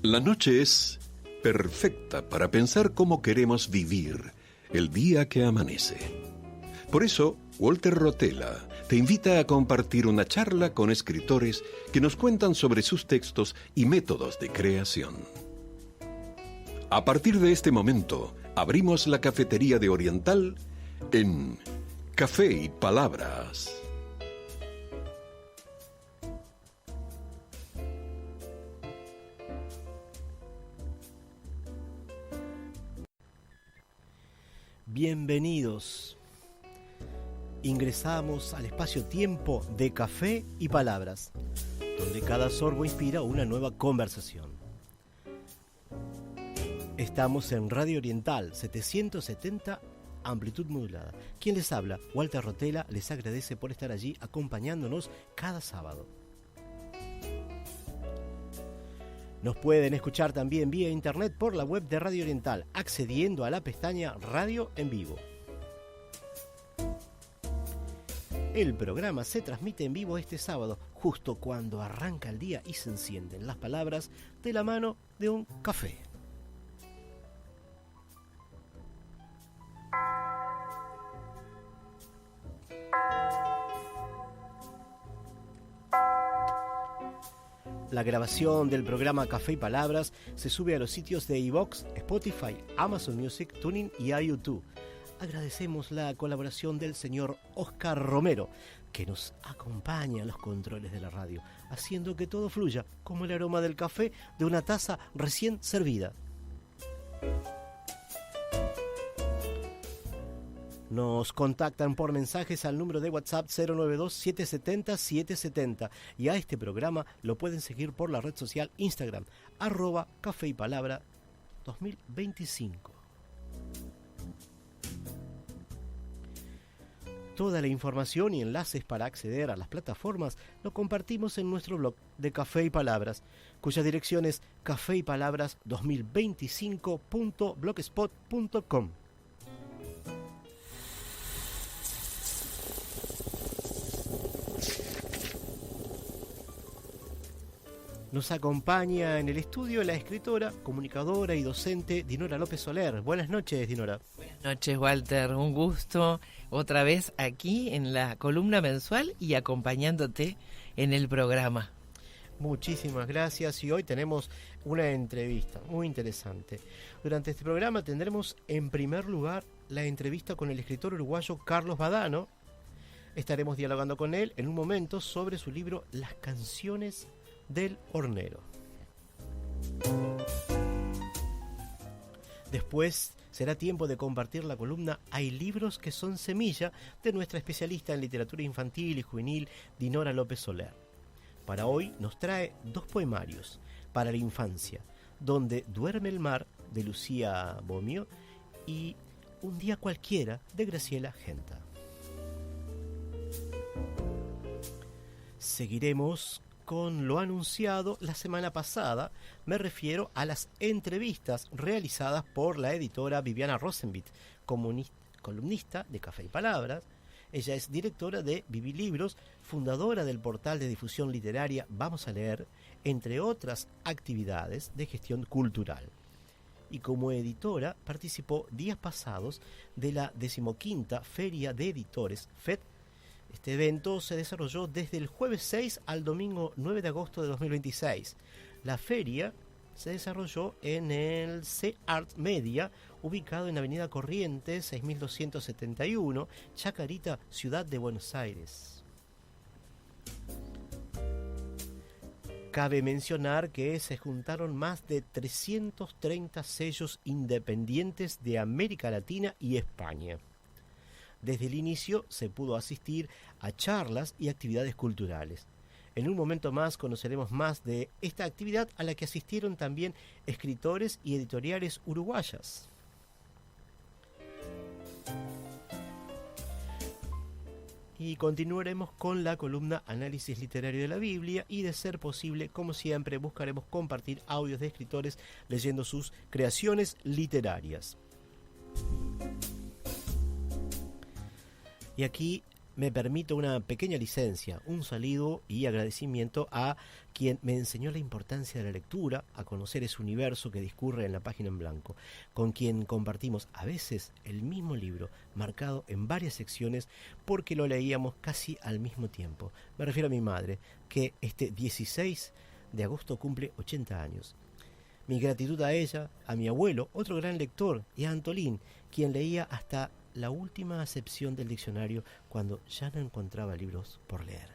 La noche es perfecta para pensar cómo queremos vivir el día que amanece. Por eso, Walter Rotella te invita a compartir una charla con escritores que nos cuentan sobre sus textos y métodos de creación. A partir de este momento, abrimos la cafetería de Oriental en Café y Palabras. Bienvenidos. Ingresamos al espacio-tiempo de Café y Palabras, donde cada sorbo inspira una nueva conversación. Estamos en Radio Oriental 770, amplitud modulada. Quien les habla, Walter Rotella, les agradece por estar allí acompañándonos cada sábado. Nos pueden escuchar también vía internet por la web de Radio Oriental, accediendo a la pestaña Radio en Vivo. El programa se transmite en vivo este sábado, justo cuando arranca el día y se encienden las palabras de la mano de un café. La grabación del programa Café y Palabras se sube a los sitios de iVoox, Spotify, Amazon Music, TuneIn y a YouTube. Agradecemos la colaboración del señor Oscar Romero, que nos acompaña en los controles de la radio, haciendo que todo fluya como el aroma del café de una taza recién servida. Nos contactan por mensajes al número de WhatsApp 092-770-770 y a este programa lo pueden seguir por la red social Instagram, @Café y Palabra 2025. Toda la información y enlaces para acceder a las plataformas lo compartimos en nuestro blog de Café y Palabras, cuya dirección es cafeypalabras2025.blogspot.com. Nos acompaña en el estudio la escritora, comunicadora y docente Dinora López Soler. Buenas noches, Dinora. Buenas noches, Walter. Un gusto otra vez aquí en la columna mensual y acompañándote en el programa. Muchísimas gracias y hoy tenemos una entrevista muy interesante. Durante este programa tendremos en primer lugar la entrevista con el escritor uruguayo Carlos Badano. Estaremos dialogando con él en un momento sobre su libro Las canciones del hornero. Después será tiempo de compartir la columna Hay libros que son semilla de nuestra especialista en literatura infantil y juvenil Dinora López Soler. Para hoy nos trae 2 poemarios para la infancia, Donde duerme el mar de Lucía Bomio y Un día cualquiera de Graciela Genta. Seguiremos con lo anunciado la semana pasada. Me refiero a las entrevistas realizadas por la editora Viviana Rosenblit, columnista de Café y Palabras. Ella es directora de Vivi Libros, fundadora del portal de difusión literaria Vamos a Leer, entre otras actividades de gestión cultural. Y como editora participó días pasados de la 15ª Feria de Editores, FED. Este evento se desarrolló desde el jueves 6 al domingo 9 de agosto de 2026. La feria se desarrolló en el C-Art Media, ubicado en Avenida Corrientes 6271, Chacarita, Ciudad de Buenos Aires. Cabe mencionar que se juntaron más de 330 sellos independientes de América Latina y España. Desde el inicio se pudo asistir a charlas y actividades culturales. En un momento más conoceremos más de esta actividad a la que asistieron también escritores y editoriales uruguayas. Y continuaremos con la columna Análisis Literario de la Biblia y, de ser posible, como siempre, buscaremos compartir audios de escritores leyendo sus creaciones literarias. Y aquí me permito una pequeña licencia, un saludo y agradecimiento a quien me enseñó la importancia de la lectura, a conocer ese universo que discurre en la página en blanco, con quien compartimos a veces el mismo libro, marcado en varias secciones porque lo leíamos casi al mismo tiempo. Me refiero a mi madre, que este 16 de agosto cumple 80 años. Mi gratitud a ella, a mi abuelo, otro gran lector, y a Antolín, quien leía hasta la última acepción del diccionario cuando ya no encontraba libros por leer.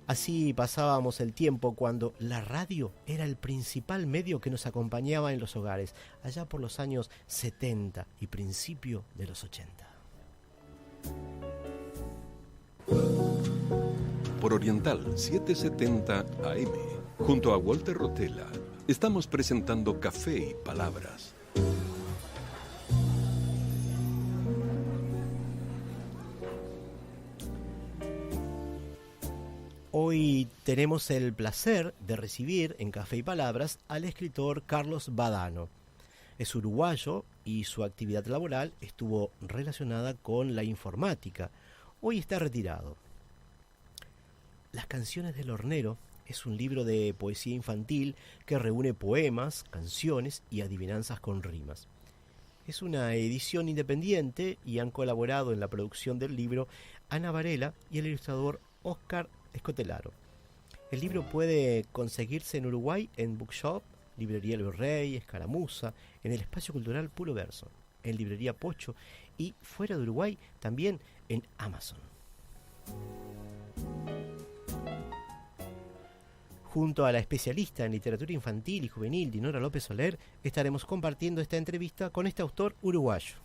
Así pasábamos el tiempo cuando la radio era el principal medio que nos acompañaba en los hogares, allá por los años 70 y principio de los 80. Por Oriental 770 AM, junto a Walter Rotella, estamos presentando Café y Palabras. Hoy tenemos el placer de recibir en Café y Palabras al escritor Carlos Badano. Es uruguayo y su actividad laboral estuvo relacionada con la informática. Hoy está retirado. Las canciones del hornero es un libro de poesía infantil que reúne poemas, canciones y adivinanzas con rimas. Es una edición independiente y han colaborado en la producción del libro Ana Varela y el ilustrador Oscar Escotelaro. El libro puede conseguirse en Uruguay en Bookshop, Librería El Virrey, Escaramuza, en el Espacio Cultural Puro Verso, en Librería Pocho y fuera de Uruguay también en Amazon. Junto a la especialista en literatura infantil y juvenil Dinora López Soler, estaremos compartiendo esta entrevista con este autor uruguayo.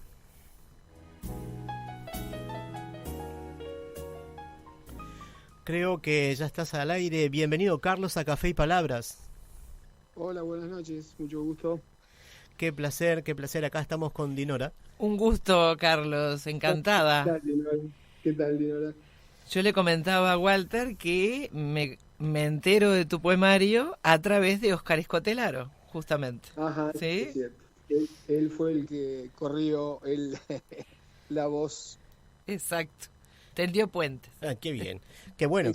Creo que ya estás al aire. Bienvenido, Carlos, a Café y Palabras. Hola, buenas noches, mucho gusto. Qué placer. Acá estamos con Dinora. Un gusto, Carlos, encantada. ¿Qué tal, Dinora? Yo le comentaba a Walter que me entero de tu poemario a través de Oscar Escotelaro, justamente. Ajá, ¿sí? Es cierto. Él fue el que corrió la voz. Exacto. Tendió puentes. Ah, qué bien. Qué bueno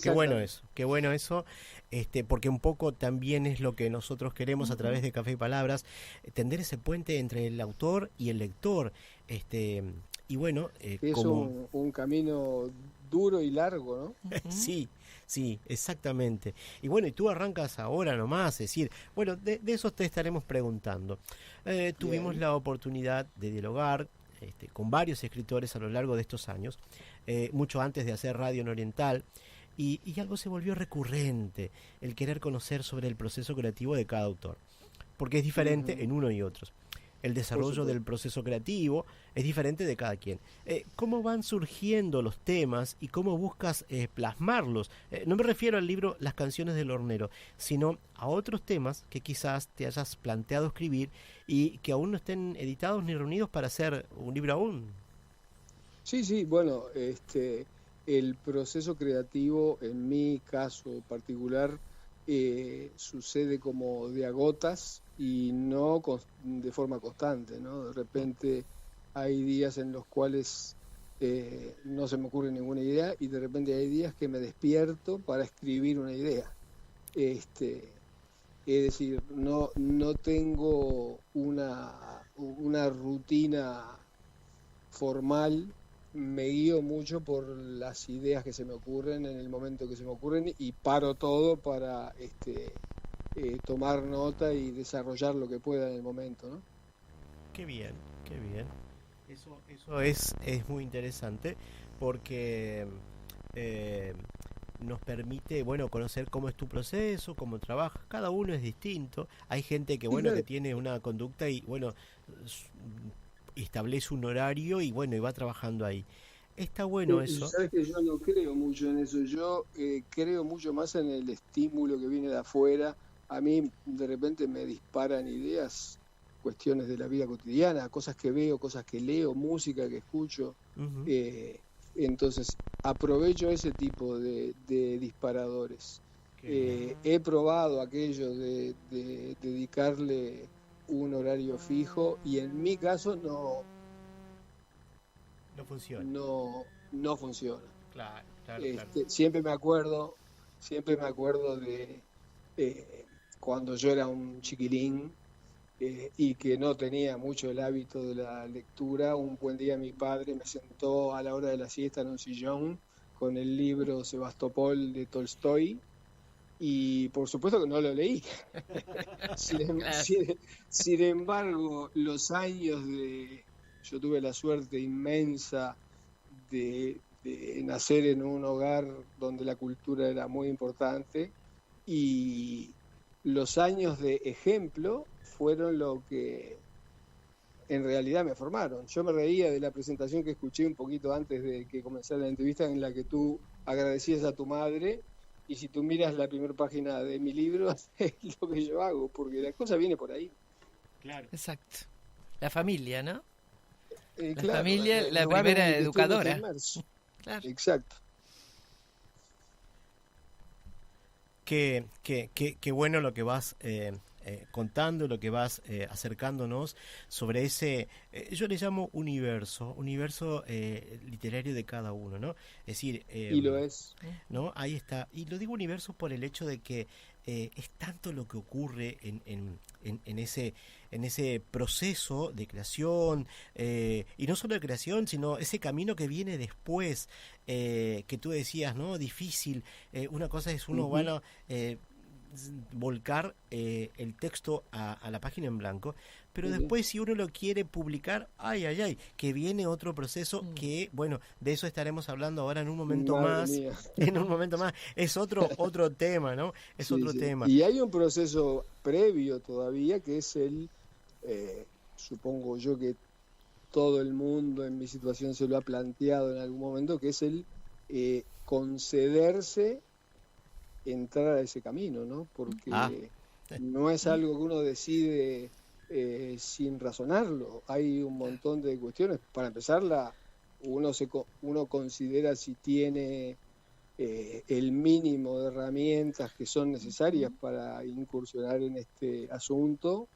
eso. Porque un poco también es lo que nosotros queremos a través de Café y Palabras, tender ese puente entre el autor y el lector. Y bueno, es como un camino duro y largo, ¿no? Sí, exactamente. Y bueno, y tú arrancas ahora nomás, es decir, bueno, de eso te estaremos preguntando. Tuvimos la oportunidad de dialogar con varios escritores a lo largo de estos años, mucho antes de hacer radio en Oriental, y algo se volvió recurrente, el querer conocer sobre el proceso creativo de cada autor, porque es diferente en uno y otros. El desarrollo del proceso creativo es diferente de cada quien. ¿Cómo van surgiendo los temas y cómo buscas plasmarlos? No me refiero al libro Las canciones del hornero, sino a otros temas que quizás te hayas planteado escribir y que aún no estén editados ni reunidos para hacer un libro aún. Sí, bueno, el proceso creativo, en mi caso particular, sucede como de a gotas y no de forma constante, ¿no? De repente hay días en los cuales no se me ocurre ninguna idea y de repente hay días que me despierto para escribir una idea. Es decir, no tengo una rutina formal. Me guío mucho por las ideas que se me ocurren en el momento que se me ocurren y paro todo para tomar nota y desarrollar lo que pueda en el momento, ¿no? Qué bien. Eso es muy interesante porque nos permite, bueno, conocer cómo es tu proceso, cómo trabajas. Cada uno es distinto. Hay gente que, bueno, que tiene una conducta y, bueno, establece un horario y, bueno, y va trabajando ahí. Está bueno eso. Sabes que yo no creo mucho en eso, yo creo mucho más en el estímulo que viene de afuera. A mí de repente me disparan ideas, cuestiones de la vida cotidiana, cosas que veo, cosas que leo, música que escucho. Ujú. Entonces aprovecho ese tipo de disparadores. He probado aquello de dedicarle un horario fijo y en mi caso No funciona. no funciona. Claro, claro, claro. Siempre me acuerdo de cuando yo era un chiquilín y que no tenía mucho el hábito de la lectura. Un buen día mi padre me sentó a la hora de la siesta en un sillón con el libro Sebastopol de Tolstoy y por supuesto que no lo leí. Sin embargo, los años yo tuve la suerte inmensa de nacer en un hogar donde la cultura era muy importante y los años de ejemplo fueron lo que en realidad me formaron. Yo me reía de la presentación que escuché un poquito antes de que comenzara la entrevista en la que tú agradecías a tu madre y si tú miras la primera página de mi libro es lo que yo hago, porque la cosa viene por ahí. Claro. Exacto. La familia, ¿no? La Claro, familia, la lugar primera en el que estoy educadora. inmerso. Claro. Exacto. Qué bueno lo que vas contando, lo que vas acercándonos sobre ese, yo le llamo universo literario de cada uno, ¿no? Es decir, Y lo es. ¿no? Ahí está. Y lo digo universo por el hecho de que es tanto lo que ocurre en ese proceso de creación, y no solo de creación, sino ese camino que viene después, que tú decías, ¿no? Difícil. Una cosa es uno, bueno, volcar el texto a la página en blanco, pero después si uno lo quiere publicar, que viene otro proceso que, bueno, de eso estaremos hablando ahora en un momento más. En un momento más. Es otro tema, ¿no? Es otro tema. Y hay un proceso previo todavía que es supongo yo que todo el mundo en mi situación se lo ha planteado en algún momento, que es el concederse entrar a ese camino, ¿no? Porque no es algo que uno decide sin razonarlo. Hay un montón de cuestiones. Para empezar, uno considera si tiene el mínimo de herramientas que son necesarias para incursionar en este asunto,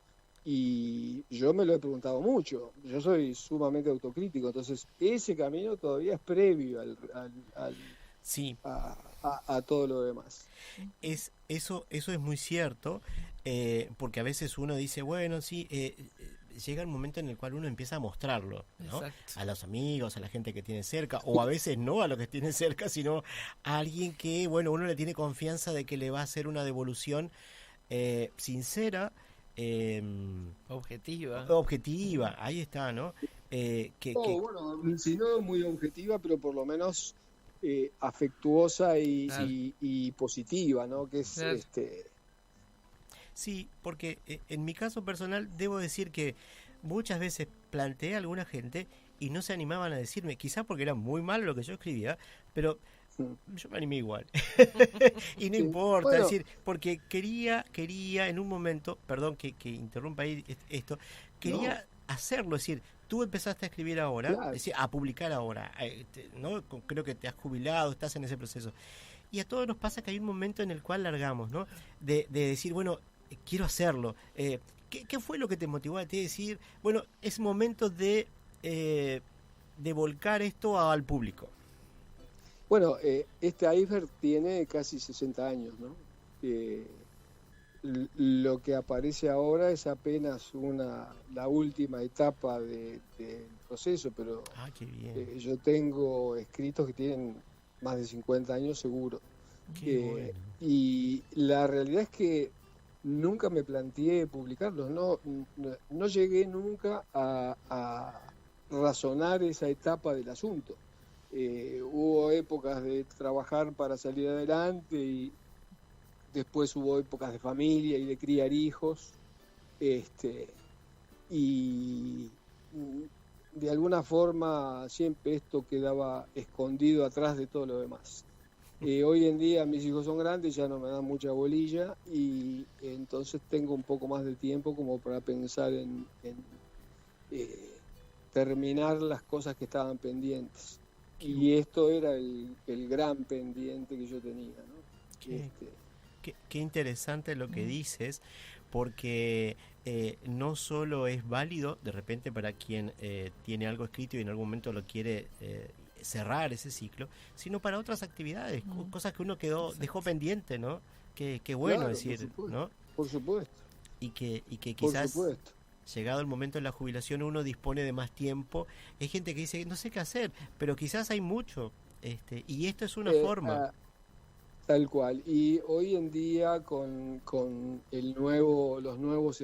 y yo me lo he preguntado mucho. Yo soy sumamente autocrítico, entonces ese camino todavía es previo sí. a todo lo demás. Eso es muy cierto, porque a veces uno dice, bueno, sí, llega el momento en el cual uno empieza a mostrarlo, ¿no? A los amigos, a la gente que tiene cerca, o a veces no a los que tiene cerca, sino a alguien que, bueno, uno le tiene confianza de que le va a hacer una devolución sincera, objetiva, ahí está, ¿no? Bueno, si no muy objetiva, pero por lo menos afectuosa y positiva, ¿no? Que es Sí, porque en mi caso personal debo decir que muchas veces planteé a alguna gente y no se animaban a decirme, quizás porque era muy malo lo que yo escribía, pero yo me animé igual. Y no importa, es decir, porque quería en un momento, perdón que interrumpa ahí esto, quería hacerlo, es decir, tú empezaste a escribir ahora, es decir, a publicar ahora, ¿no? Creo que te has jubilado, estás en ese proceso. Y a todos nos pasa que hay un momento en el cual largamos, ¿no? De decir, bueno, quiero hacerlo. ¿Qué fue lo que te motivó a ti a decir, bueno, es momento de volcar esto al público? Bueno, este iceberg tiene casi 60 años, ¿no? Lo que aparece ahora es apenas la última etapa del proceso, pero qué bien. yo tengo escritos que tienen más de 50 años seguro. Bueno. Y la realidad es que nunca me planteé publicarlos, no llegué nunca a razonar esa etapa del asunto. Hubo épocas de trabajar para salir adelante y después hubo épocas de familia y de criar hijos. Y de alguna forma siempre esto quedaba escondido atrás de todo lo demás. Hoy en día mis hijos son grandes, ya no me dan mucha bolilla y entonces tengo un poco más de tiempo como para pensar en terminar las cosas que estaban pendientes. Y esto era el gran pendiente que yo tenía, ¿no? Qué interesante lo que dices, porque no solo es válido de repente para quien tiene algo escrito y en algún momento lo quiere cerrar ese ciclo, sino para otras actividades, cosas que uno dejó pendiente, ¿no? Qué bueno, claro, decir, ¿no? Por supuesto. Y que quizás por supuesto. llegado el momento de la jubilación uno dispone de más tiempo. Hay gente que dice, no sé qué hacer, pero quizás hay mucho, y esto es una forma. Tal cual. Y hoy en día con los nuevos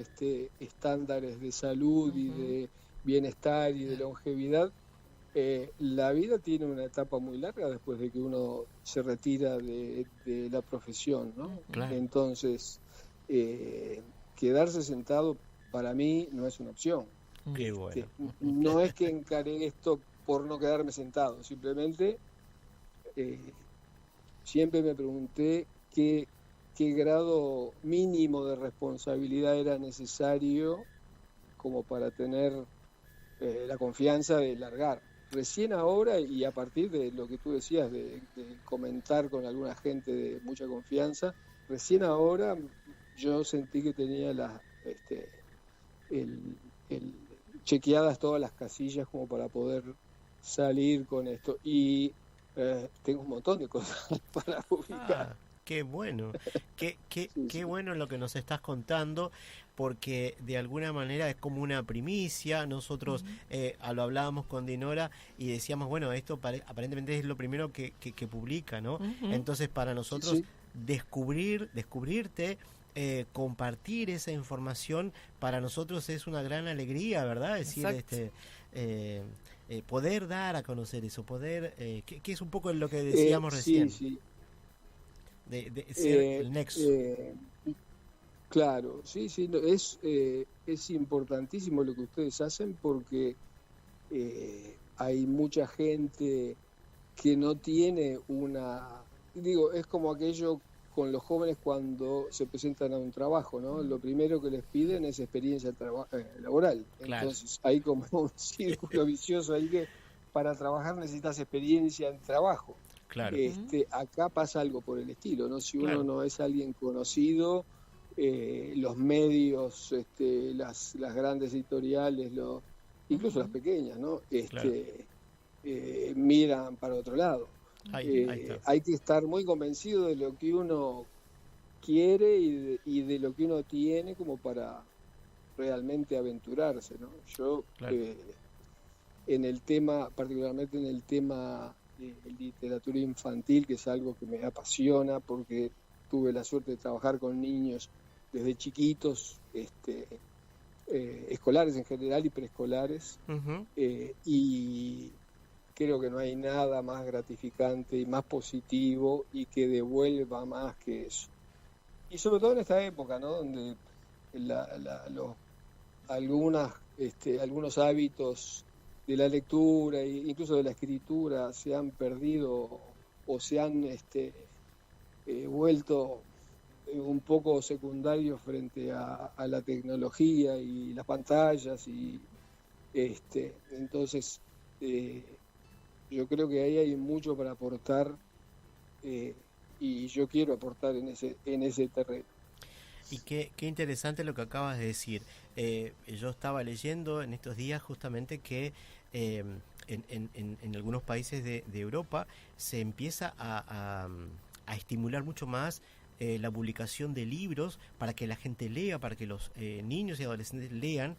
estándares de salud y de bienestar y de longevidad, la vida tiene una etapa muy larga después de que uno se retira de la profesión, ¿no? Claro. Entonces, quedarse sentado para mí no es una opción. Qué bueno. No es que encaré esto por no quedarme sentado, simplemente siempre me pregunté qué grado mínimo de responsabilidad era necesario como para tener la confianza de largar. Recién ahora, y a partir de lo que tú decías, de comentar con alguna gente de mucha confianza, recién ahora yo sentí que tenía chequeadas todas las casillas como para poder salir con esto. Y tengo un montón de cosas para publicar. Qué bueno, qué Sí. bueno lo que nos estás contando, porque de alguna manera es como una primicia. Nosotros lo hablábamos con Dinora y decíamos, bueno, esto aparentemente es lo primero que publica, ¿no? Entonces para nosotros descubrirte, compartir esa información, para nosotros es una gran alegría, ¿verdad? Es decir, poder dar a conocer eso, poder, que es un poco lo que decíamos recién. Sí. De ser el nexo. Claro, sí, no, es importantísimo lo que ustedes hacen porque hay mucha gente que no tiene es como aquello con los jóvenes cuando se presentan a un trabajo, ¿no? Lo primero que les piden es experiencia laboral. Claro. Entonces hay como un círculo vicioso ahí que para trabajar necesitas experiencia en trabajo. Claro. Acá pasa algo por el estilo, ¿no? Si uno no es alguien conocido, los medios, las grandes editoriales, incluso las pequeñas, ¿no? Miran para otro lado. Ahí está. Hay que estar muy convencido de lo que uno quiere y de lo que uno tiene como para realmente aventurarse, ¿no? Yo en el tema, particularmente en el tema literatura infantil, que es algo que me apasiona porque tuve la suerte de trabajar con niños desde chiquitos, escolares en general y preescolares, y creo que no hay nada más gratificante y más positivo y que devuelva más que eso. Y sobre todo en esta época, ¿no? Donde algunos hábitos de la lectura e incluso de la escritura se han perdido o se han vuelto un poco secundarios frente a la tecnología y las pantallas y entonces yo creo que ahí hay mucho para aportar y yo quiero aportar en ese terreno. Y qué interesante lo que acabas de decir. Yo estaba leyendo en estos días justamente que en algunos países de Europa se empieza a estimular mucho más la publicación de libros para que la gente lea, para que los niños y adolescentes lean,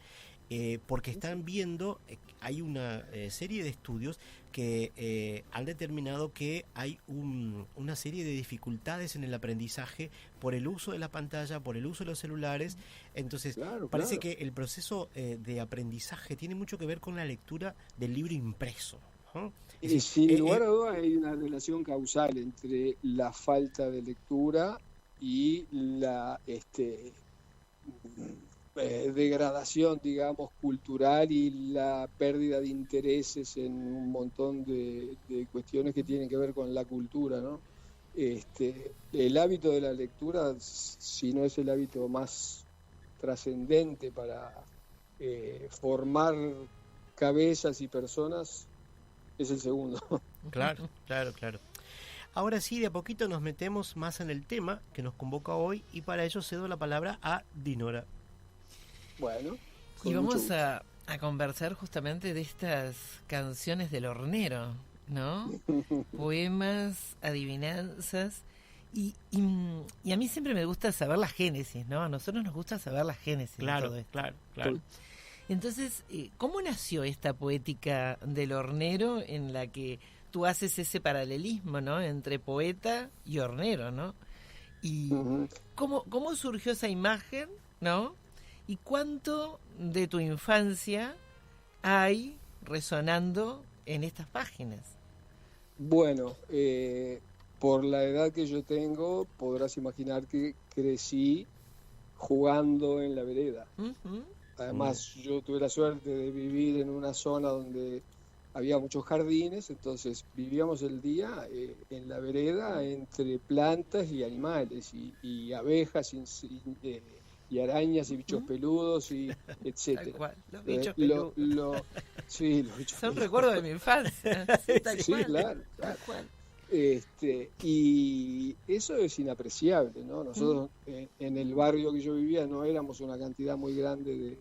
porque están viendo, hay una serie de estudios que han determinado que hay una serie de dificultades en el aprendizaje por el uso de la pantalla, por el uso de los celulares. Entonces parece que el proceso de aprendizaje tiene mucho que ver con la lectura del libro impreso, ¿no? Y sin lugar a dudas hay una relación causal entre la falta de lectura y la degradación, digamos, cultural y la pérdida de intereses en un montón de cuestiones que tienen que ver con la cultura, ¿no? El hábito de la lectura, si no es el hábito más trascendente para formar cabezas y personas, es el segundo. Claro, claro, claro. Ahora sí, de a poquito nos metemos más en el tema que nos convoca hoy y para ello cedo la palabra a Dinora. Bueno. Y vamos a conversar justamente de estas canciones del hornero, ¿no? Poemas, adivinanzas. Y a mí siempre me gusta saber la génesis, ¿no? A nosotros nos gusta saber la génesis. Claro, de todo esto. claro. Entonces, ¿cómo nació esta poética del hornero en la que tú haces ese paralelismo, ¿no? Entre poeta y hornero, ¿no? Y ¿cómo surgió esa imagen, ¿no? ¿Y cuánto de tu infancia hay resonando en estas páginas? Bueno, por la edad que yo tengo, podrás imaginar que crecí jugando en la vereda. Además, yo tuve la suerte de vivir en una zona donde había muchos jardines, entonces vivíamos el día en la vereda entre plantas y animales, y abejas, y arañas, y bichos peludos, y etcétera. Los bichos peludos. Sí, los bichos Son peludos. recuerdos de mi infancia. Sí, claro. Y eso es inapreciable, ¿no? Nosotros en el barrio que yo vivía no éramos una cantidad muy grande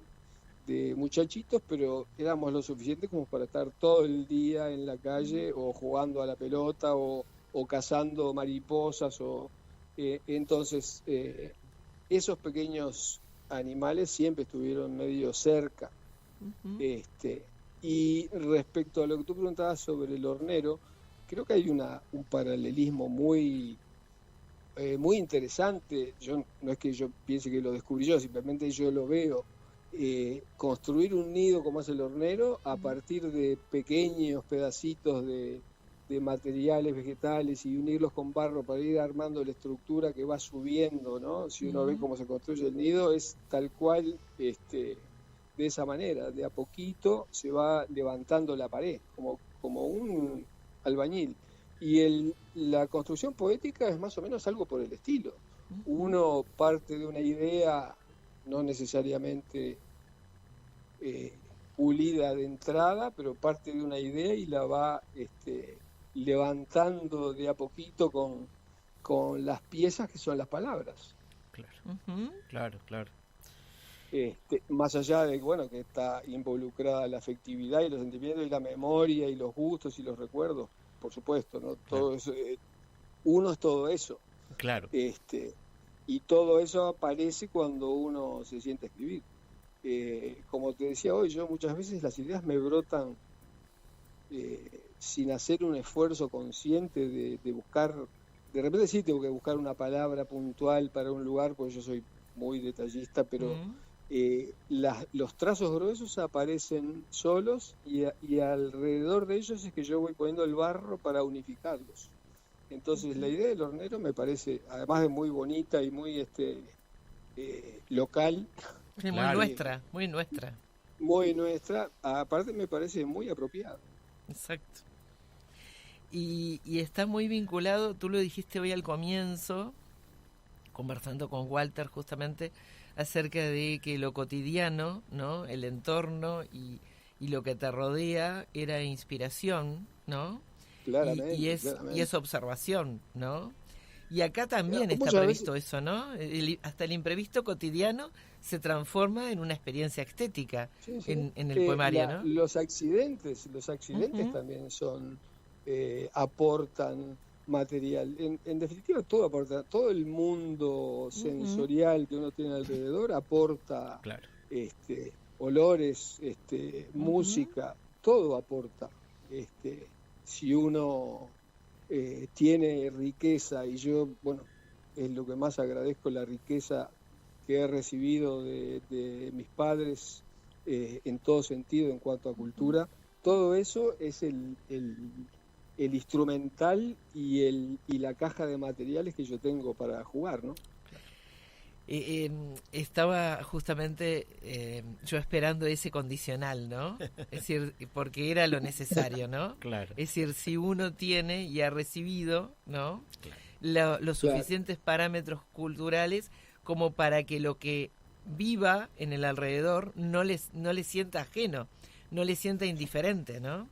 de muchachitos, pero éramos lo suficiente como para estar todo el día en la calle o jugando a la pelota o cazando mariposas. Entonces, esos pequeños animales siempre estuvieron medio cerca. Y respecto a lo que tú preguntabas sobre el hornero, creo que hay un paralelismo muy interesante. No es que yo piense que lo descubrí yo, simplemente yo lo veo. Construir un nido como es el hornero a partir de pequeños pedacitos de materiales vegetales y unirlos con barro para ir armando la estructura que va subiendo, ¿no? Si uno ve cómo se construye el nido, es tal cual, de esa manera, de a poquito se va levantando la pared, como un albañil. Y la construcción poética es más o menos algo por el estilo. Uno parte de una idea no necesariamente pulida de entrada, pero parte de una idea y la va levantando de a poquito con las piezas que son las palabras. Claro. Más allá de que está involucrada la afectividad y los sentimientos y la memoria y los gustos y los recuerdos, por supuesto, ¿no? Todo eso, uno es todo eso. Claro. Y todo eso aparece cuando uno se siente a escribir. Como te decía hoy, yo muchas veces las ideas me brotan sin hacer un esfuerzo consciente de buscar. De repente sí tengo que buscar una palabra puntual para un lugar, porque yo soy muy detallista, pero los trazos gruesos aparecen solos y alrededor de ellos es que yo voy poniendo el barro para unificarlos. Entonces la idea del hornero me parece, además de muy bonita y muy local, sí, muy nuestra. Muy nuestra, aparte me parece muy apropiada. Exacto. Y está muy vinculado, tú lo dijiste hoy al comienzo, conversando con Walter justamente, acerca de que lo cotidiano, ¿no? El entorno y lo que te rodea era inspiración, ¿no? Claramente, y es observación, ¿no? Y acá también está previsto eso, ¿no? Hasta el imprevisto cotidiano se transforma en una experiencia estética. Sí. En el poemario, ¿no? Los accidentes también aportan material. En definitiva, todo aporta. Todo el mundo sensorial que uno tiene alrededor aporta olores, música, todo aporta. Si uno tiene riqueza, y yo, es lo que más agradezco, la riqueza que he recibido de mis padres en todo sentido en cuanto a cultura, todo eso es el instrumental y la caja de materiales que yo tengo para jugar, ¿no? Estaba justamente yo esperando ese condicional, ¿no? Es decir, porque era lo necesario, ¿no? Claro. Es decir, si uno tiene y ha recibido, ¿no? Claro. Los suficientes parámetros culturales como para que lo que viva en el alrededor no le sienta ajeno, no le sienta indiferente, ¿no?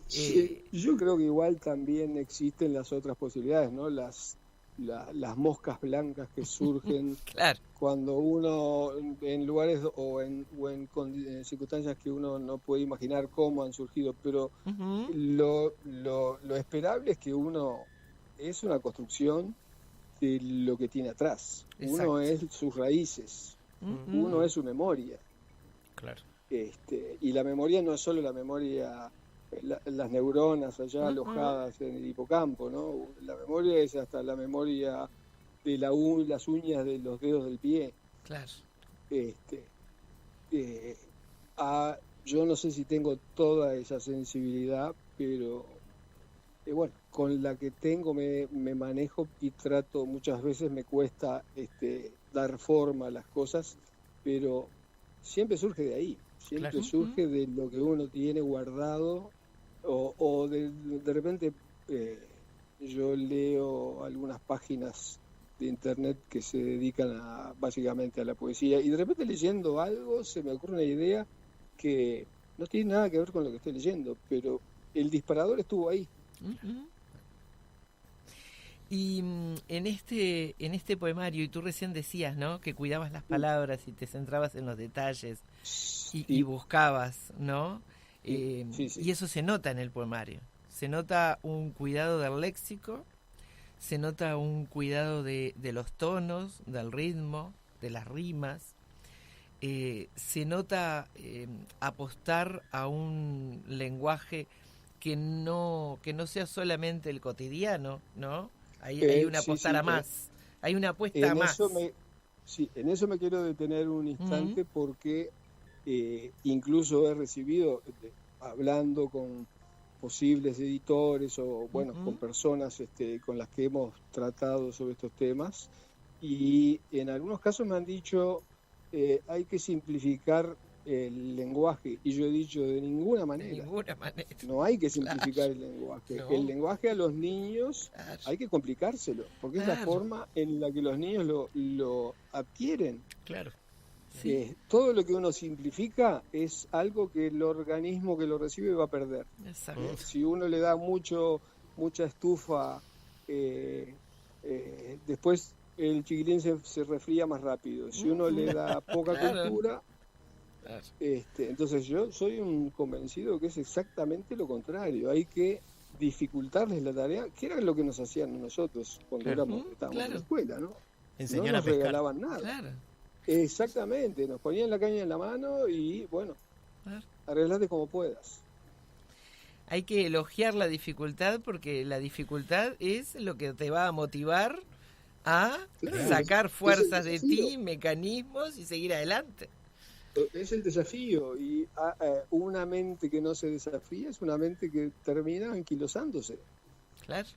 Sí, yo creo que igual también existen las otras posibilidades, ¿no? Las moscas blancas que surgen claro. cuando uno, en lugares o en circunstancias que uno no puede imaginar cómo han surgido, pero lo esperable es que uno es una construcción de lo que tiene atrás. Exacto. Uno es sus raíces, uno es su memoria. Claro. Y la memoria no es solo la memoria, las neuronas allá alojadas en el hipocampo, ¿no? La memoria es hasta la memoria de las uñas de los dedos del pie. Claro. Yo no sé si tengo toda esa sensibilidad, pero bueno, con la que tengo me manejo y trato, muchas veces me cuesta dar forma a las cosas, pero siempre surge de ahí, siempre claro. surge de lo que uno tiene guardado o de repente yo leo algunas páginas de internet que se dedican básicamente a la poesía y de repente leyendo algo se me ocurre una idea que no tiene nada que ver con lo que estoy leyendo, pero el disparador estuvo ahí. Y en este poemario, y tú recién decías, ¿no?, que cuidabas las palabras y te centrabas en los detalles y buscabas, ¿no? Sí. Y eso se nota en el poemario. Se nota un cuidado del léxico, se nota un cuidado de los tonos, del ritmo, de las rimas. Se nota apostar a un lenguaje que no sea solamente el cotidiano, ¿no? Hay una apostar a más, hay una apuesta a más. En eso me quiero detener un instante porque incluso he recibido, hablando con posibles editores o bueno, con personas con las que hemos tratado sobre estos temas, y en algunos casos me han dicho hay que simplificar el lenguaje, y yo he dicho de ninguna manera. No hay que simplificar el lenguaje. No. El lenguaje a los niños hay que complicárselo, porque es la forma en la que los niños lo adquieren. Claro. Sí. Todo lo que uno simplifica es algo que el organismo que lo recibe va a perder. Exacto. Si uno le da mucha estufa, después el chiquilín se resfría más rápido. Si uno le da poca cultura, entonces yo soy un convencido que es exactamente lo contrario. Hay que dificultarles la tarea, que era lo que nos hacían nosotros cuando estábamos en la escuela, ¿no? Enseñar no nos a pescar. Regalaban nada. Claro. Exactamente, nos ponían la caña en la mano y bueno, arreglate como puedas. Hay que elogiar la dificultad, porque la dificultad es lo que te va a motivar a sacar fuerzas de ti, mecanismos y seguir adelante. Es el desafío, y una mente que no se desafía es una mente que termina anquilosándose. Claro,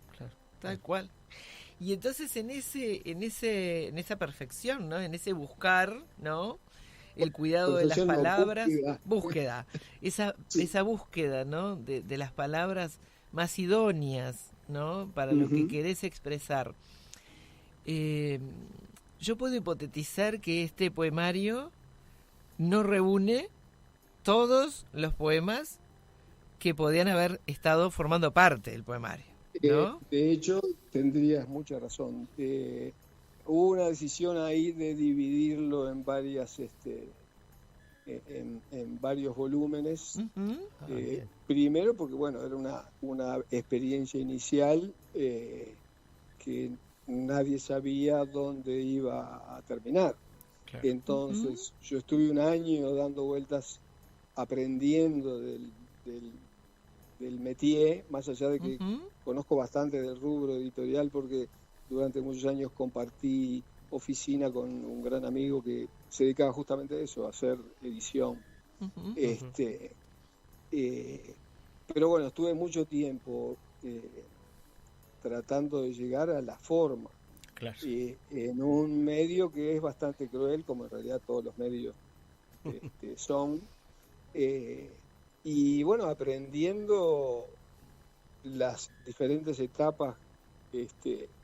tal cual. Y entonces en esa perfección, ¿no?, en ese buscar, ¿no?, el cuidado de las palabras, búsqueda, esa búsqueda, ¿no?, de las palabras más idóneas, ¿no?, para lo que querés expresar. Yo puedo hipotetizar que este poemario no reúne todos los poemas que podían haber estado formando parte del poemario, ¿no? De hecho, tendrías mucha razón. Hubo una decisión ahí de dividirlo en varias, en varios volúmenes. Primero, porque bueno, era una experiencia inicial que nadie sabía dónde iba a terminar. Claro. Entonces, yo estuve un año dando vueltas, aprendiendo del métier, más allá de que conozco bastante del rubro editorial, porque durante muchos años compartí oficina con un gran amigo que se dedicaba justamente a eso, a hacer edición. Pero bueno, estuve mucho tiempo tratando de llegar a la forma, Claro. en un medio que es bastante cruel, como en realidad todos los medios son, y bueno, aprendiendo las diferentes etapas,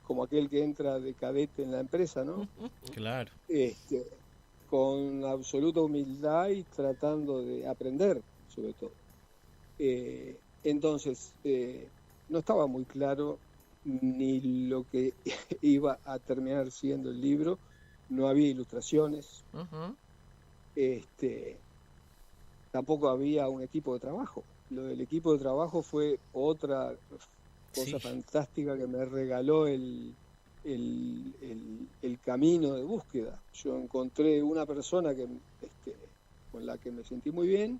como aquel que entra de cadete en la empresa, ¿no? Claro. Con absoluta humildad y tratando de aprender, sobre todo. Entonces, no estaba muy claro ni lo que iba a terminar siendo el libro, no había ilustraciones, Ujú. Tampoco había un equipo de trabajo. Lo del equipo de trabajo fue otra cosa Sí. fantástica que me regaló el camino de búsqueda. Yo encontré una persona con la que me sentí muy bien,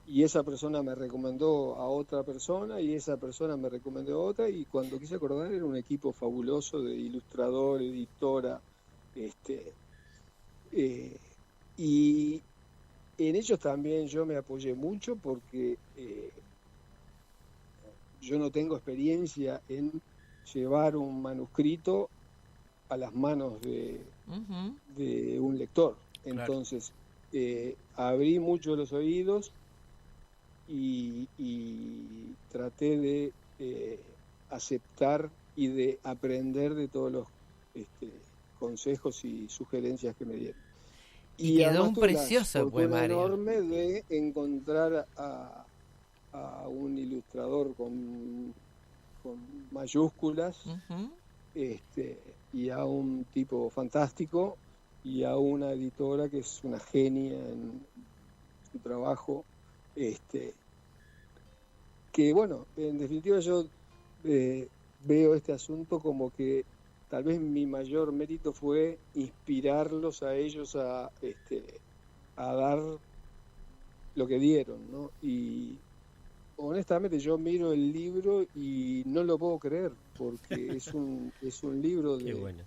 y esa persona me recomendó a otra persona, y esa persona me recomendó a otra, y cuando quise acordar era un equipo fabuloso de ilustrador, editora, y en ellos también yo me apoyé mucho porque yo no tengo experiencia en llevar un manuscrito a las manos de Ujú. un lector. Claro. Entonces, abrí mucho los oídos y traté de aceptar y de aprender de todos los consejos y sugerencias que me dieron. Y Y quedó además un tuve la precioso fortuna poemario. enorme de encontrar a un ilustrador con mayúsculas, Ujú. y a un tipo fantástico, y a una editora que es una genia en su trabajo, que bueno, en definitiva yo veo este asunto como que tal vez mi mayor mérito fue inspirarlos a ellos a dar lo que dieron, ¿no? Y honestamente yo miro el libro y no lo puedo creer, porque es un libro Qué bueno.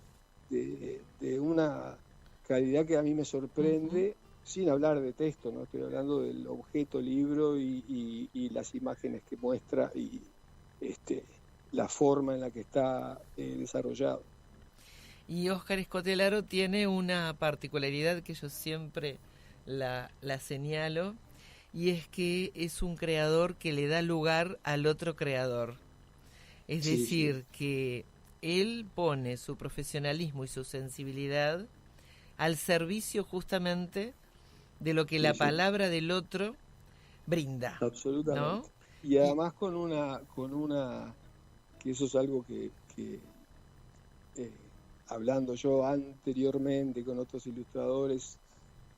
de una calidad que a mí me Ujú. sorprende, sin hablar de texto, ¿no? Estoy hablando del objeto libro y las imágenes que muestra, y la forma en la que está desarrollado. Y Óscar Escotelaro tiene una particularidad que yo siempre la señalo, y es que es un creador que le da lugar al otro creador. Es Sí, sí, decir, que él pone su profesionalismo y su sensibilidad al servicio justamente de lo que la sí, sí, palabra del otro brinda, ¿no? absolutamente. Y Y además con una, que eso es algo que eh, hablando yo anteriormente con otros ilustradores,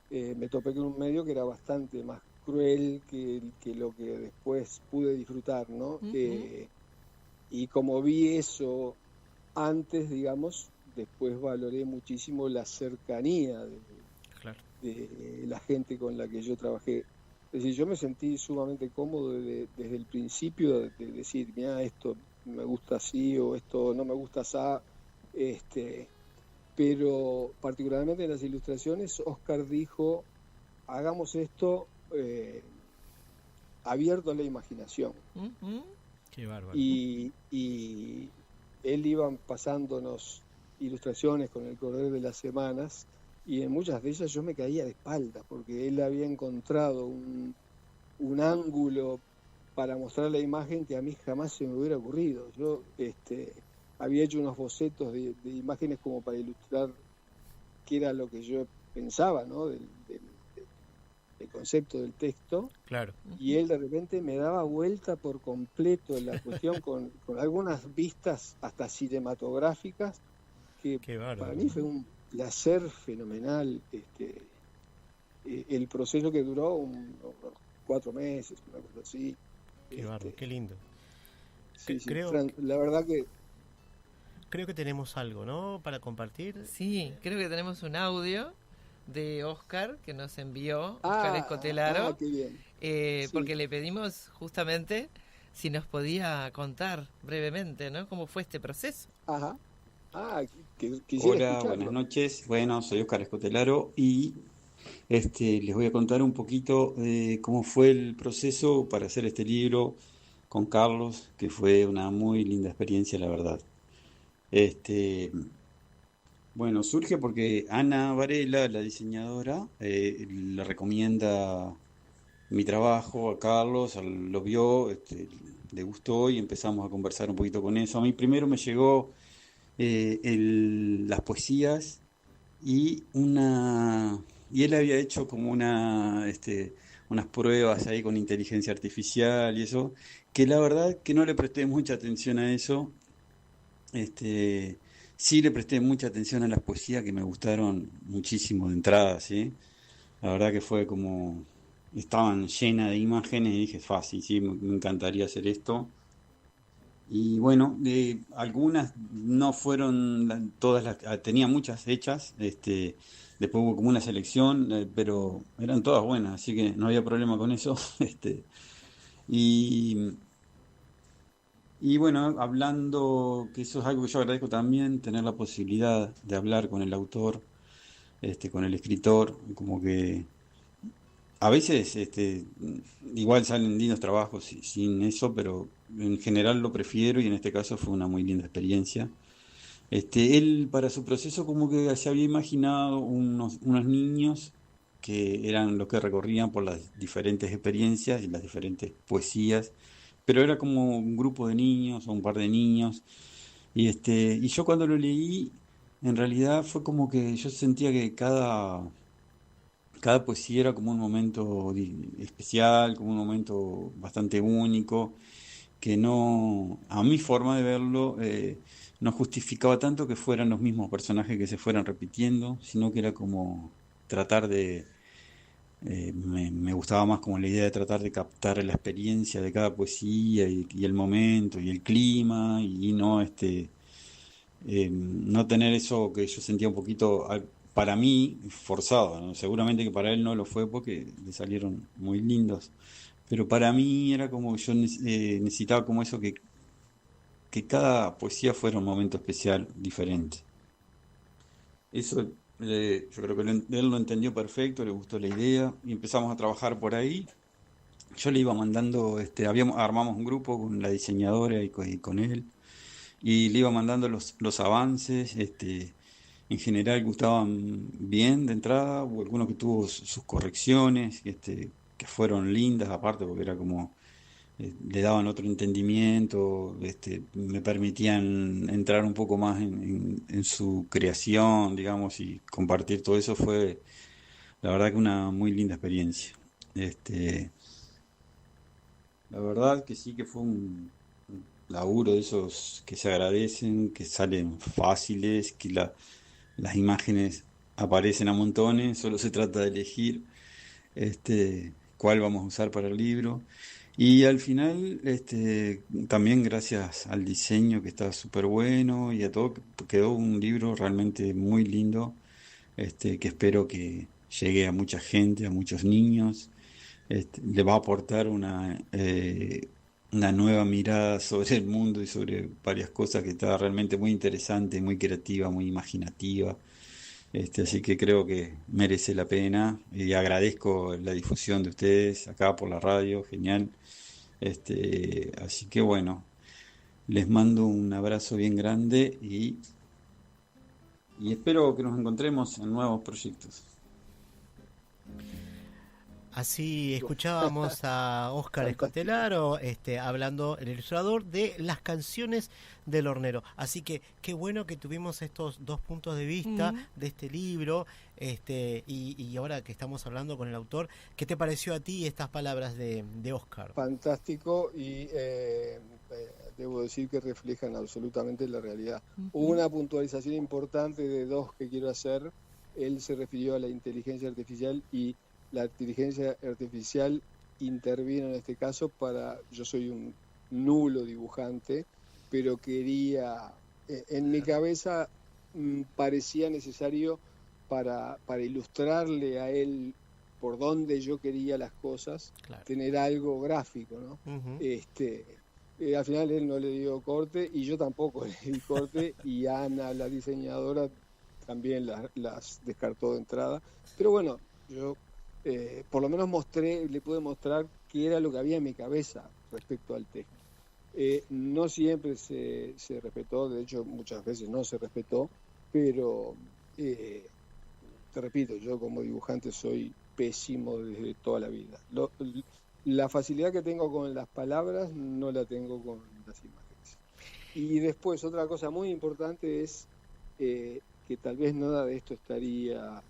me topé con un medio que era bastante más cruel que lo que después pude disfrutar, ¿no? ujú. Y como vi eso antes, digamos, después valoré muchísimo la cercanía Claro. de la gente con la que yo trabajé. Es decir, yo me sentí sumamente cómodo desde el principio de decir, mira, esto me gusta así o esto no me gusta así, pero particularmente en las ilustraciones, Oscar dijo, hagamos esto abierto a la imaginación. Ujú. Qué bárbaro. Y él iba pasándonos ilustraciones con el correr de las semanas, y en muchas de ellas yo me caía de espaldas, porque él había encontrado un ángulo para mostrar la imagen que a mí jamás se me hubiera ocurrido. Yo había hecho unos bocetos de imágenes como para ilustrar qué era lo que yo pensaba, ¿no? del concepto del texto, Claro. y él de repente me daba vuelta por completo la cuestión con algunas vistas hasta cinematográficas, que Qué para bárbaro. mí fue un placer fenomenal, el proceso que duró unos 4 meses, una cosa así. Qué bárbaro. Qué lindo. Sí, sí, Creo, la verdad que creo que tenemos algo, ¿no? Para compartir. Sí, creo que tenemos un audio de Óscar que nos envió, Óscar Escotelaro, qué bien. Sí. porque le pedimos justamente si nos podía contar brevemente, ¿no? ¿Cómo fue este proceso? Ajá. Quisiera Hola, buenas escucharlo. noches. Bueno, soy Óscar Escotelaro y Les voy a contar un poquito de cómo fue el proceso para hacer este libro con Carlos, que fue una muy linda experiencia, la verdad. Este, bueno, surge porque Ana Varela, la diseñadora, le recomienda mi trabajo a Carlos, lo vio, le gustó y empezamos a conversar un poquito con eso. A mí primero me llegó las poesías y y él había hecho como unas pruebas ahí con inteligencia artificial y eso, que la verdad que no le presté mucha atención a eso. Sí le presté mucha atención a las poesías que me gustaron muchísimo de entrada, ¿sí? La verdad que fue como, estaban llenas de imágenes y dije, fácil, sí, me encantaría hacer esto. Y bueno, algunas no fueron todas tenía muchas hechas, después hubo como una selección, pero eran todas buenas, así que no había problema con eso. Y, y bueno, hablando, que eso es algo que yo agradezco también, tener la posibilidad de hablar con el autor, con el escritor, como que a veces, igual salen lindos trabajos sin eso, pero en general lo prefiero y en este caso fue una muy linda experiencia. Él para su proceso como que se había imaginado unos niños que eran los que recorrían por las diferentes experiencias y las diferentes poesías, pero era como un grupo de niños o un par de niños. Y yo cuando lo leí, en realidad fue como que yo sentía que cada poesía era como un momento especial, como un momento bastante único, que no, a mi forma de verlo, no justificaba tanto que fueran los mismos personajes que se fueran repitiendo, sino que era como tratar me gustaba más como la idea de tratar de captar la experiencia de cada poesía y el momento y el clima y no no tener eso que yo sentía un poquito, para mí, forzado, ¿no? Seguramente que para él no lo fue porque le salieron muy lindos, pero para mí era como yo necesitaba como eso que cada poesía fuera un momento especial diferente. Eso yo creo que él lo entendió perfecto, le gustó la idea y empezamos a trabajar por ahí. Yo le iba mandando, armamos un grupo con la diseñadora y con él y le iba mandando los avances, en general gustaban bien de entrada, hubo algunos que tuvo sus correcciones, que fueron lindas aparte porque era como, le daban otro entendimiento, me permitían entrar un poco más en su creación, digamos, y compartir todo eso fue, la verdad que una muy linda experiencia. Este, la verdad que sí que fue un laburo de esos que se agradecen, que salen fáciles, que las imágenes aparecen a montones, solo se trata de elegir cuál vamos a usar para el libro. Y al final, también gracias al diseño que está súper bueno y a todo, quedó un libro realmente muy lindo, que espero que llegue a mucha gente, a muchos niños, le va a aportar una nueva mirada sobre el mundo y sobre varias cosas que está realmente muy interesante, muy creativa, muy imaginativa. Así que creo que merece la pena y agradezco la difusión de ustedes acá por la radio, genial. Así que bueno, les mando un abrazo bien grande y espero que nos encontremos en nuevos proyectos. Así escuchábamos a Óscar Escotelaro hablando, el ilustrador, de las canciones del hornero. Así que qué bueno que tuvimos estos dos puntos de vista de este libro, y ahora que estamos hablando con el autor, ¿qué te pareció a ti estas palabras de Óscar? Fantástico y debo decir que reflejan absolutamente la realidad. Una puntualización importante de dos que quiero hacer. Él se refirió a la inteligencia artificial y la inteligencia artificial intervino en este caso yo soy un nulo dibujante, pero quería, en mi cabeza parecía necesario para ilustrarle a él por dónde yo quería las cosas, claro, tener algo gráfico, ¿no? Al final él no le dio corte y yo tampoco le di corte y Ana, la diseñadora, también las descartó de entrada. Pero bueno, Yo por lo menos le pude mostrar qué era lo que había en mi cabeza respecto al texto. No siempre se respetó, de hecho muchas veces no se respetó, pero te repito, yo como dibujante soy pésimo desde toda la vida. La facilidad que tengo con las palabras no la tengo con las imágenes. Y después otra cosa muy importante es que tal vez nada de esto estaría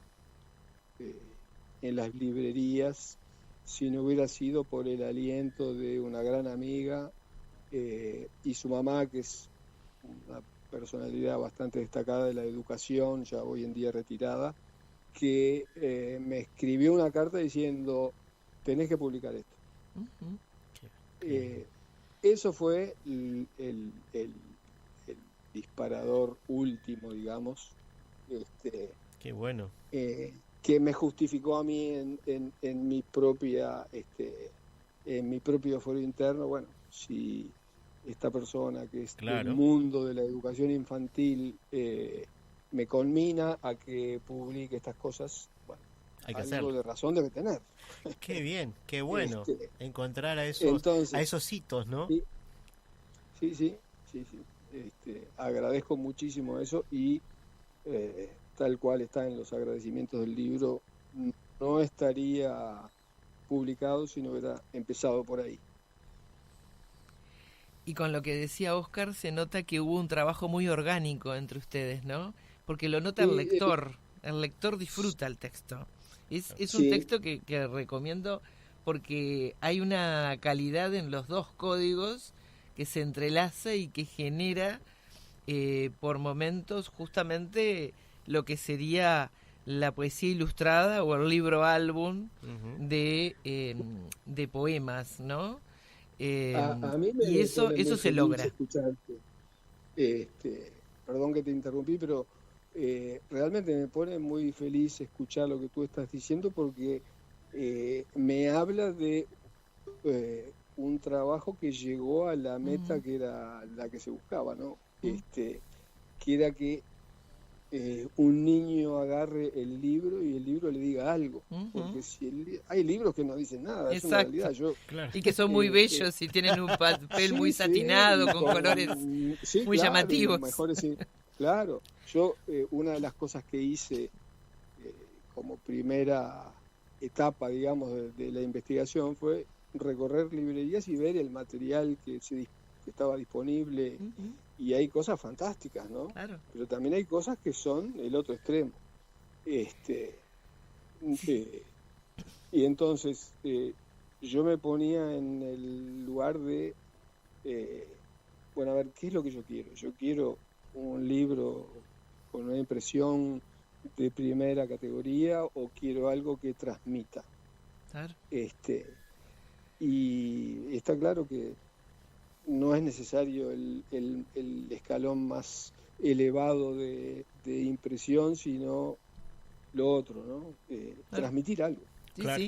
en las librerías si no hubiera sido por el aliento de una gran amiga y su mamá, que es una personalidad bastante destacada de la educación, ya hoy en día retirada, que me escribió una carta diciendo, tenés que publicar esto. Eso fue el disparador último, digamos, Qué bueno. Que me justificó a mí en mi propia en mi propio foro interno. Bueno, si esta persona que es del mundo de la educación infantil me conmina a que publique estas cosas, bueno, hay que algo hacerlo. de razón debe tener. Qué bien, qué bueno encontrar a esos hitos, ¿no? Sí. Agradezco muchísimo eso y tal cual está en los agradecimientos del libro, no estaría publicado si no hubiera empezado por ahí. Y con lo que decía Óscar, se nota que hubo un trabajo muy orgánico entre ustedes, ¿no? Porque lo nota el lector disfruta el texto. Es un texto que recomiendo porque hay una calidad en los dos códigos que se entrelaza y que genera por momentos justamente lo que sería la poesía ilustrada o el libro álbum de poemas, ¿no? A mí y eso se logra. Perdón que te interrumpí, pero realmente me pone muy feliz escuchar lo que tú estás diciendo porque me habla de un trabajo que llegó a la meta que era la que se buscaba, ¿no? Que era que un niño agarre el libro y el libro le diga algo, porque si hay libros que no dicen nada. Exacto. Es una realidad. Y que son muy bellos y tienen un papel muy satinado, con colores muy llamativos. Claro, yo una de las cosas que hice como primera etapa, digamos, de la investigación fue recorrer librerías y ver el material que estaba disponible. Y hay cosas fantásticas, ¿no? Claro. Pero también hay cosas que son el otro extremo. Y entonces yo me ponía en el lugar de, bueno, a ver, ¿qué es lo que yo quiero? Yo quiero un libro con una impresión de primera categoría o quiero algo que transmita. Claro. Y está claro que no es necesario el escalón más elevado de impresión, sino lo otro, ¿no? Transmitir algo. Sí, claro.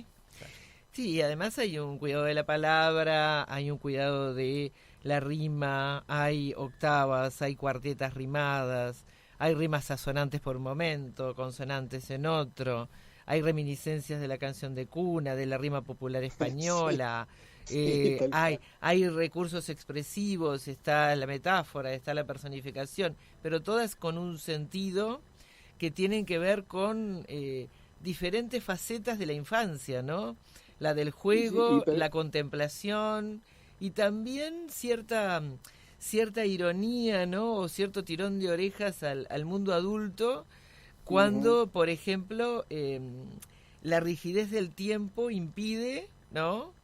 Sí, y además hay un cuidado de la palabra, hay un cuidado de la rima, hay octavas, hay cuartetas rimadas, hay rimas asonantes por un momento, consonantes en otro, hay reminiscencias de la canción de cuna, de la rima popular española. Hay recursos expresivos, está la metáfora, está la personificación, pero todas con un sentido que tienen que ver con diferentes facetas de la infancia, ¿no? La del juego, la contemplación y también cierta ironía, ¿no? O cierto tirón de orejas al mundo adulto cuando, por ejemplo, la rigidez del tiempo impide, ¿no?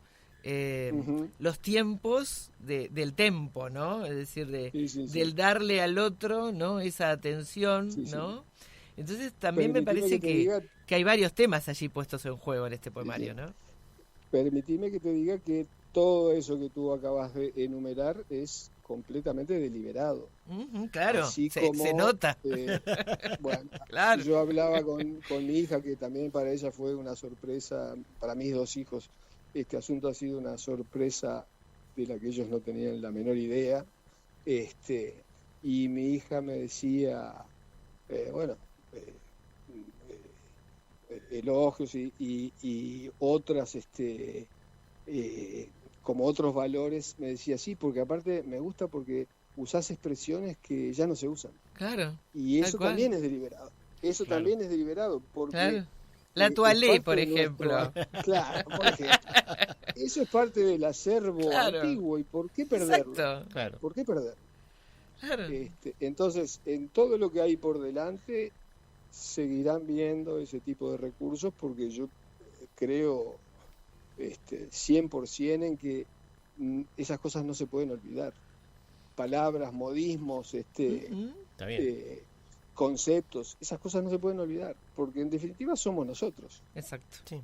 Los tiempos del tempo, ¿no? Es decir, del darle al otro, ¿no? Esa atención, ¿no? Entonces también me parece que hay varios temas allí puestos en juego en este poemario, ¿no? Permitime que te diga que todo eso que tú acabas de enumerar es completamente deliberado. Claro, así se nota. Bueno, claro. Yo hablaba con mi hija, que también para ella fue una sorpresa, para mis dos hijos, este asunto ha sido una sorpresa de la que ellos no tenían la menor idea. Y mi hija me decía, elogios y otras, como otros valores, me decía, sí, porque aparte me gusta porque usás expresiones que ya no se usan. Claro. Y eso cual. también es deliberado. Eso Claro. también es deliberado, porque... Claro. La es toalé, parte por de ejemplo. Claro, por ejemplo. Eso es parte del acervo Claro. antiguo, ¿y por qué perderlo? Exacto. Claro. ¿Por qué perderlo? Claro. Entonces, en todo lo que hay por delante, seguirán viendo ese tipo de recursos, porque yo creo 100% en que esas cosas no se pueden olvidar. Palabras, modismos, Está bien. conceptos, esas cosas no se pueden olvidar, porque en definitiva somos nosotros. Exacto. Sí.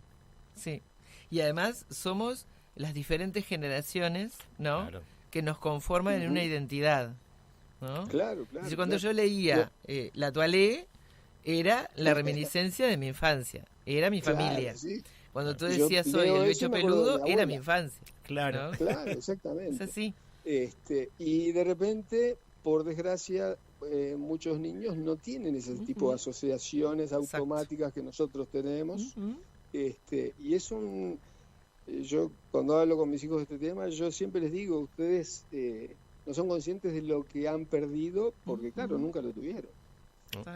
Sí. Y además somos las diferentes generaciones, ¿no? Claro. Que nos conforman en una identidad, ¿no? Claro. Entonces, cuando claro. yo leía La Toilette, era la reminiscencia de mi infancia, era mi familia. Claro, sí. Cuando tú Yo decías soy leo el eso y bicho me acuerdo de peludo, mi era abuela. mi infancia. Claro. ¿no? Claro, Es exactamente. así. Y de repente, por desgracia, muchos niños no tienen ese tipo de asociaciones automáticas que nosotros tenemos. Y es yo cuando hablo con mis hijos de este tema, yo siempre les digo, ustedes no son conscientes de lo que han perdido, porque claro, nunca lo tuvieron.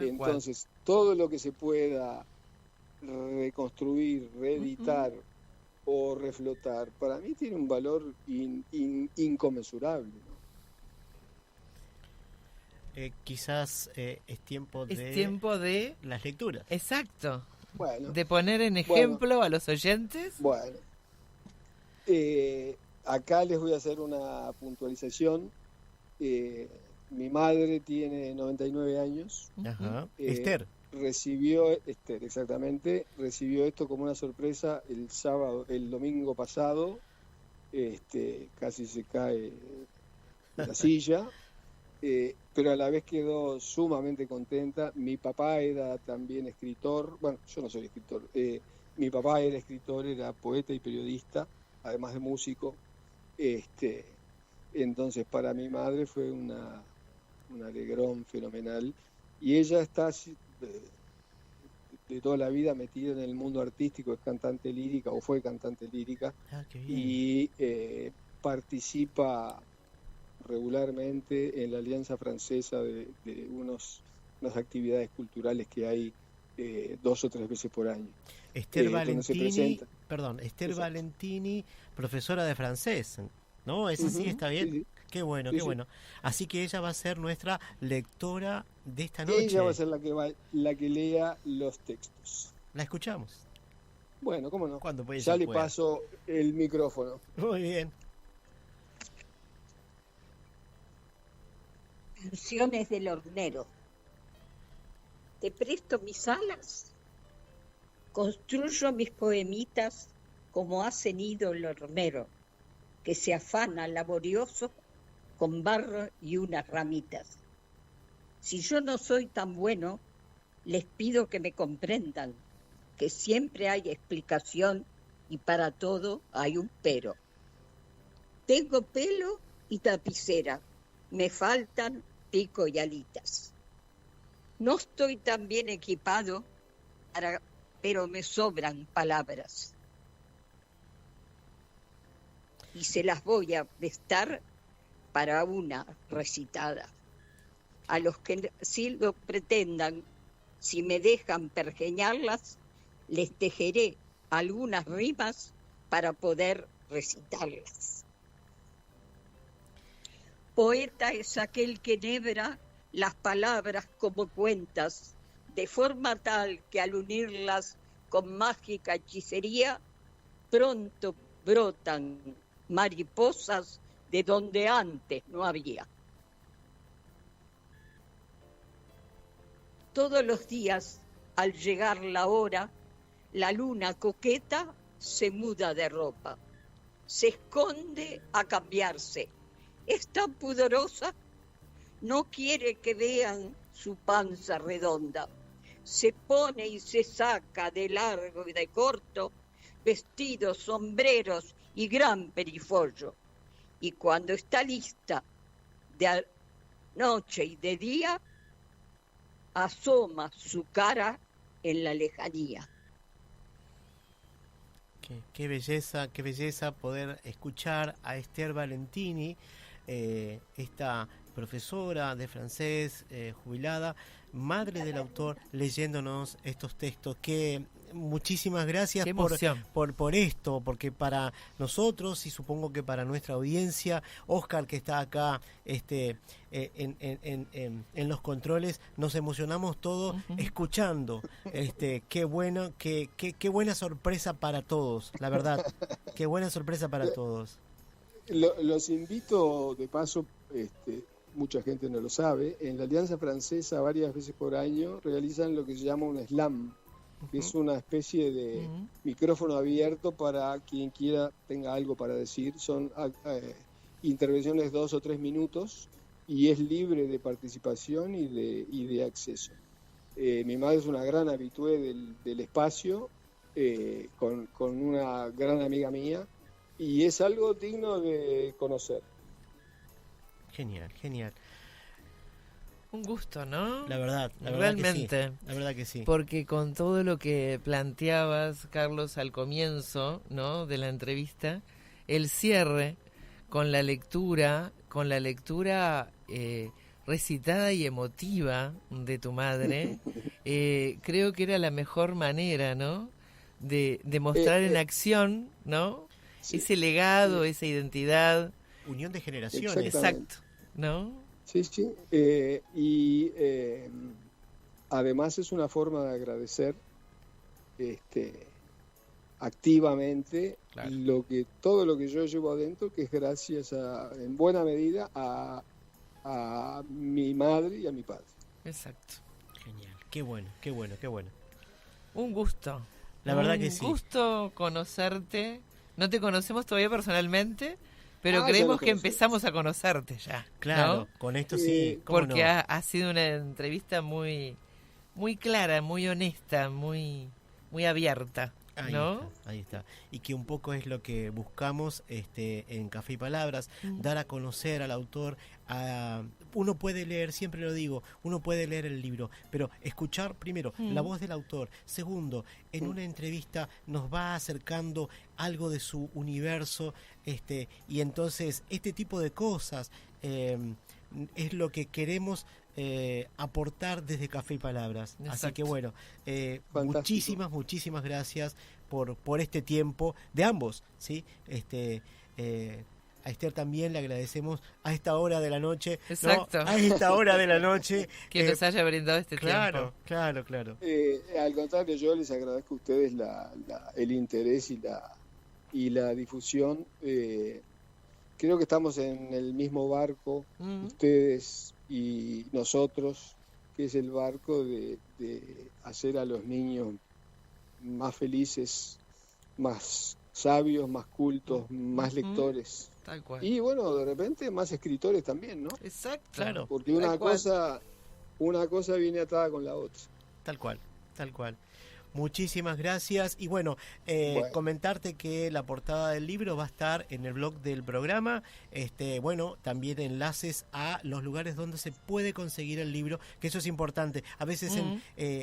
Entonces, todo lo que se pueda reconstruir, reeditar o reflotar, para mí tiene un valor inconmensurable, ¿no? Quizás es tiempo de Es tiempo de... las lecturas. Exacto. Bueno, De poner en ejemplo a los oyentes. bueno. Acá les voy a hacer una puntualización. Mi madre tiene 99 años. Ajá. Eh, Esther. Recibió, exactamente, recibió esto como una sorpresa el domingo pasado. Casi se cae de la silla. Pero a la vez quedó sumamente contenta. Mi papá era también escritor, bueno, yo no soy escritor, mi papá era escritor, era poeta y periodista, además de músico. Entonces para mi madre fue un alegrón fenomenal, y ella está de toda la vida metida en el mundo artístico, es cantante lírica o fue cantante lírica, Qué bien. y participa regularmente en la Alianza Francesa de unas actividades culturales que hay 2 o 3 veces por año. Esther Donde se Valentini, presenta. Esther Exacto. Valentini, profesora de francés, ¿no? ¿Es así? Ujú, ¿Está bien? sí, sí. Qué bueno, Sí, qué sí. bueno. Así que ella va a ser nuestra lectora de esta noche. Ella va a ser la que lea los textos. La escuchamos. Bueno, cómo no. Cuando puede, Ya ella le pueda. paso el micrófono. Muy bien. Canciones del hornero. Te presto mis alas. Construyo mis poemitas como hace nido el hornero, que se afana laborioso con barro y unas ramitas. Si yo no soy tan bueno, les pido que me comprendan, que siempre hay explicación y para todo hay un pero. Tengo pelo y tapicera, me faltan pico y alitas. No estoy tan bien equipado, pero me sobran palabras. Y se las voy a prestar para una recitada. A los que sí lo pretendan, si me dejan pergeñarlas, les tejeré algunas rimas para poder recitarlas. Poeta es aquel que enhebra las palabras como cuentas, de forma tal que al unirlas con mágica hechicería, pronto brotan mariposas de donde antes no había. Todos los días, al llegar la hora, la luna coqueta se muda de ropa, se esconde a cambiarse. Es tan pudorosa, no quiere que vean su panza redonda. Se pone y se saca de largo y de corto vestidos, sombreros y gran perifollo. Y cuando está lista de noche y de día, asoma su cara en la lejanía. Qué belleza poder escuchar a Esther Valentini, esta profesora de francés jubilada, madre del autor, leyéndonos estos textos. Que muchísimas gracias por esto, porque para nosotros y supongo que para nuestra audiencia, Oscar, que está acá en los controles, nos emocionamos todos escuchando. Qué bueno, qué buena sorpresa para todos, la verdad, qué buena sorpresa para todos. Los invito, de paso, mucha gente no lo sabe, en la Alianza Francesa varias veces por año realizan lo que se llama un slam, que es una especie de micrófono abierto para quien quiera tenga algo para decir. Son intervenciones 2 o 3 minutos y es libre de participación y de acceso. Mi madre es una gran habitué del espacio, con una gran amiga mía, y es algo digno de conocer. Genial. Un gusto, ¿no? La verdad realmente. Que sí, la verdad que sí. Porque con todo lo que planteabas, Carlos, al comienzo, ¿no?, de la entrevista, el cierre con la lectura recitada y emotiva de tu madre, creo que era la mejor manera, ¿no?, de mostrar en acción, ¿no?, sí, ese legado, esa identidad. Unión de generaciones. Exacto, ¿no? Sí. Además es una forma de agradecer activamente, claro, todo lo que yo llevo adentro, que es gracias en buena medida a mi madre y a mi padre. Exacto. Genial. Qué bueno. Un gusto. La verdad que sí. Un gusto conocerte. No te conocemos todavía personalmente, pero creemos que empezamos a conocerte ya. Claro, ¿no? Con esto sí. Porque no, ha sido una entrevista muy, muy clara, muy honesta, muy, muy abierta. ¿no? Ahí está. Y que un poco es lo que buscamos en Café y Palabras, dar a conocer al autor. Uno puede leer, siempre lo digo, uno puede leer el libro, pero escuchar primero la voz del autor. Segundo, en una entrevista nos va acercando algo de su universo, y entonces este tipo de cosas es lo que queremos aportar desde Café y Palabras. Exacto. Así que bueno, muchísimas gracias por este tiempo de ambos, ¿sí? A Esther también le agradecemos a esta hora de la noche. Exacto. ¿No? A esta hora de la noche. Que nos haya brindado este tiempo. Claro. Al contrario, yo les agradezco a ustedes el interés y la difusión. Creo que estamos en el mismo barco, ustedes y nosotros, que es el barco de hacer a los niños más felices, más sabios, más cultos, más lectores. Tal cual. Y bueno, de repente más escritores también, ¿no? Exacto. Claro. Porque una cosa viene atada con la otra. Tal cual. Muchísimas gracias. Y bueno, comentarte que la portada del libro va a estar en el blog del programa. También enlaces a los lugares donde se puede conseguir el libro, que eso es importante. A veces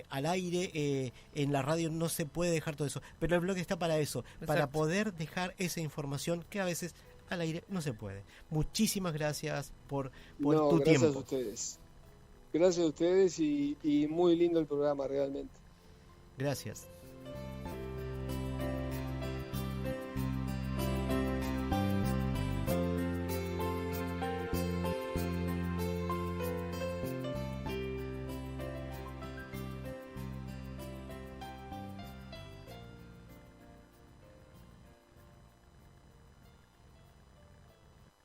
al aire, en la radio no se puede dejar todo eso, pero el blog está para eso. Exacto. Para poder dejar esa información que a veces al aire no se puede. Muchísimas gracias por tu tiempo. Gracias a ustedes y muy lindo el programa realmente. Gracias.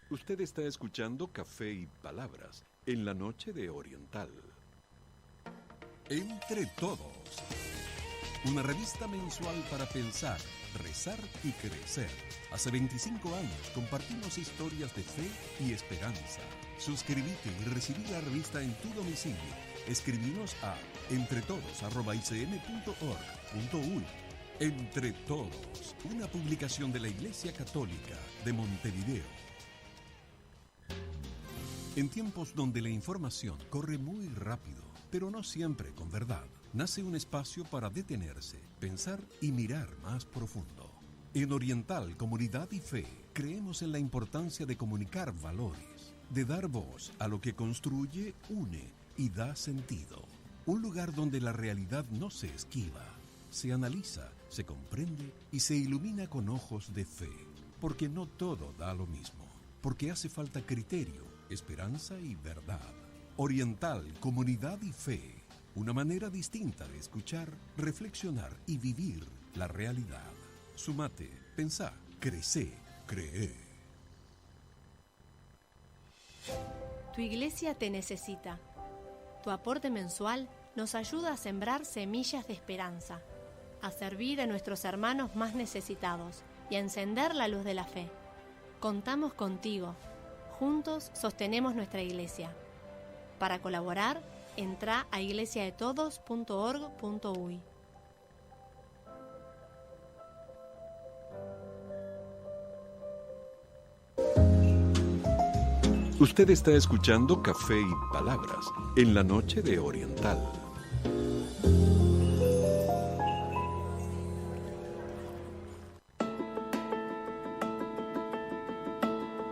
Usted está escuchando Café y Palabras en la noche de Oriental. Entre Todos. Una revista mensual para pensar, rezar y crecer. Hace 25 años compartimos historias de fe y esperanza. Suscríbete y recibí la revista en tu domicilio. Escribinos a entretodos@icm.org.uy. Entre Todos, una publicación de la Iglesia Católica de Montevideo. En tiempos donde la información corre muy rápido, pero no siempre con verdad, nace un espacio para detenerse, pensar y mirar más profundo. En Oriental, Comunidad y Fe, creemos en la importancia de comunicar valores, de dar voz a lo que construye, une y da sentido. Un lugar donde la realidad no se esquiva, se analiza, se comprende y se ilumina con ojos de fe. Porque no todo da lo mismo, porque hace falta criterio, esperanza y verdad. Oriental, Comunidad y Fe, una manera distinta de escuchar, reflexionar y vivir la realidad. Sumate, pensá, crecé, cree. Tu iglesia te necesita. Tu aporte mensual nos ayuda a sembrar semillas de esperanza, a servir a nuestros hermanos más necesitados y a encender la luz de la fe. Contamos contigo. Juntos sostenemos nuestra iglesia. Para colaborar, entra a iglesiadetodos.org.uy. Usted está escuchando Café y Palabras en la noche de Oriental.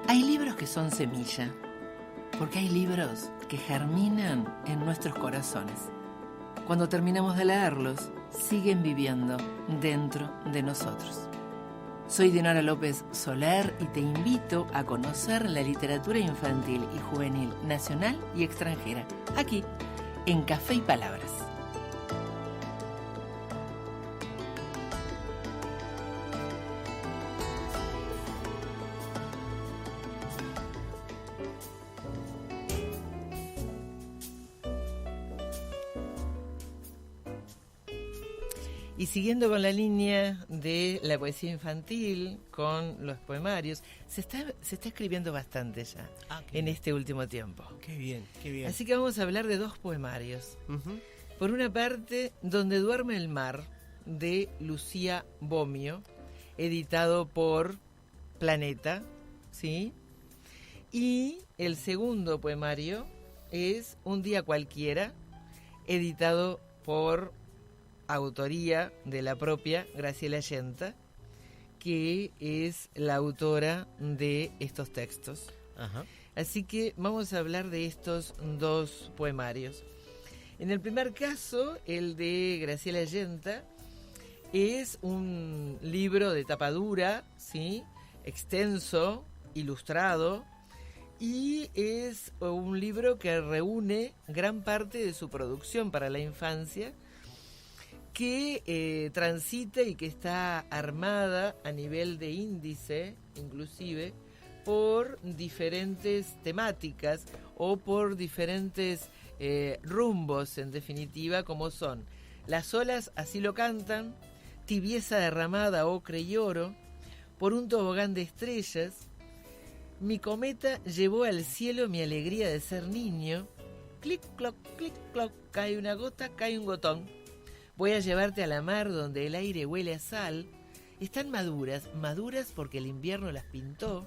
Hay libros que son semilla, porque hay libros que germinan en nuestros corazones. Cuando terminamos de leerlos, siguen viviendo dentro de nosotros. Soy Dinora López Soler y te invito a conocer la literatura infantil y juvenil nacional y extranjera, aquí, en Café y Palabras. Y siguiendo con la línea de la poesía infantil, con los poemarios, se está escribiendo bastante ya en este último tiempo. Qué bien, qué bien. Así que vamos a hablar de dos poemarios. Uh-huh. Por una parte, Donde duerme el mar, de Lucía Bomio, editado por Planeta, ¿sí? Y el segundo poemario es Un día cualquiera, editado por autoría de la propia Graciela Yenta, que es la autora de estos textos. Ajá. Así que vamos a hablar de estos dos poemarios. En el primer caso, el de Graciela Yenta, es un libro de tapa dura, ¿sí? Extenso, ilustrado, y es un libro que reúne gran parte de su producción para la infancia, que transita y que está armada a nivel de índice, inclusive, por diferentes temáticas o por diferentes rumbos, en definitiva, como son Las olas así lo cantan, Tibieza derramada, ocre y oro, Por un tobogán de estrellas, Mi cometa llevó al cielo mi alegría de ser niño, Clic, cloc, cae una gota, cae un gotón. Voy a llevarte a la mar donde el aire huele a sal. Están maduras porque el invierno las pintó.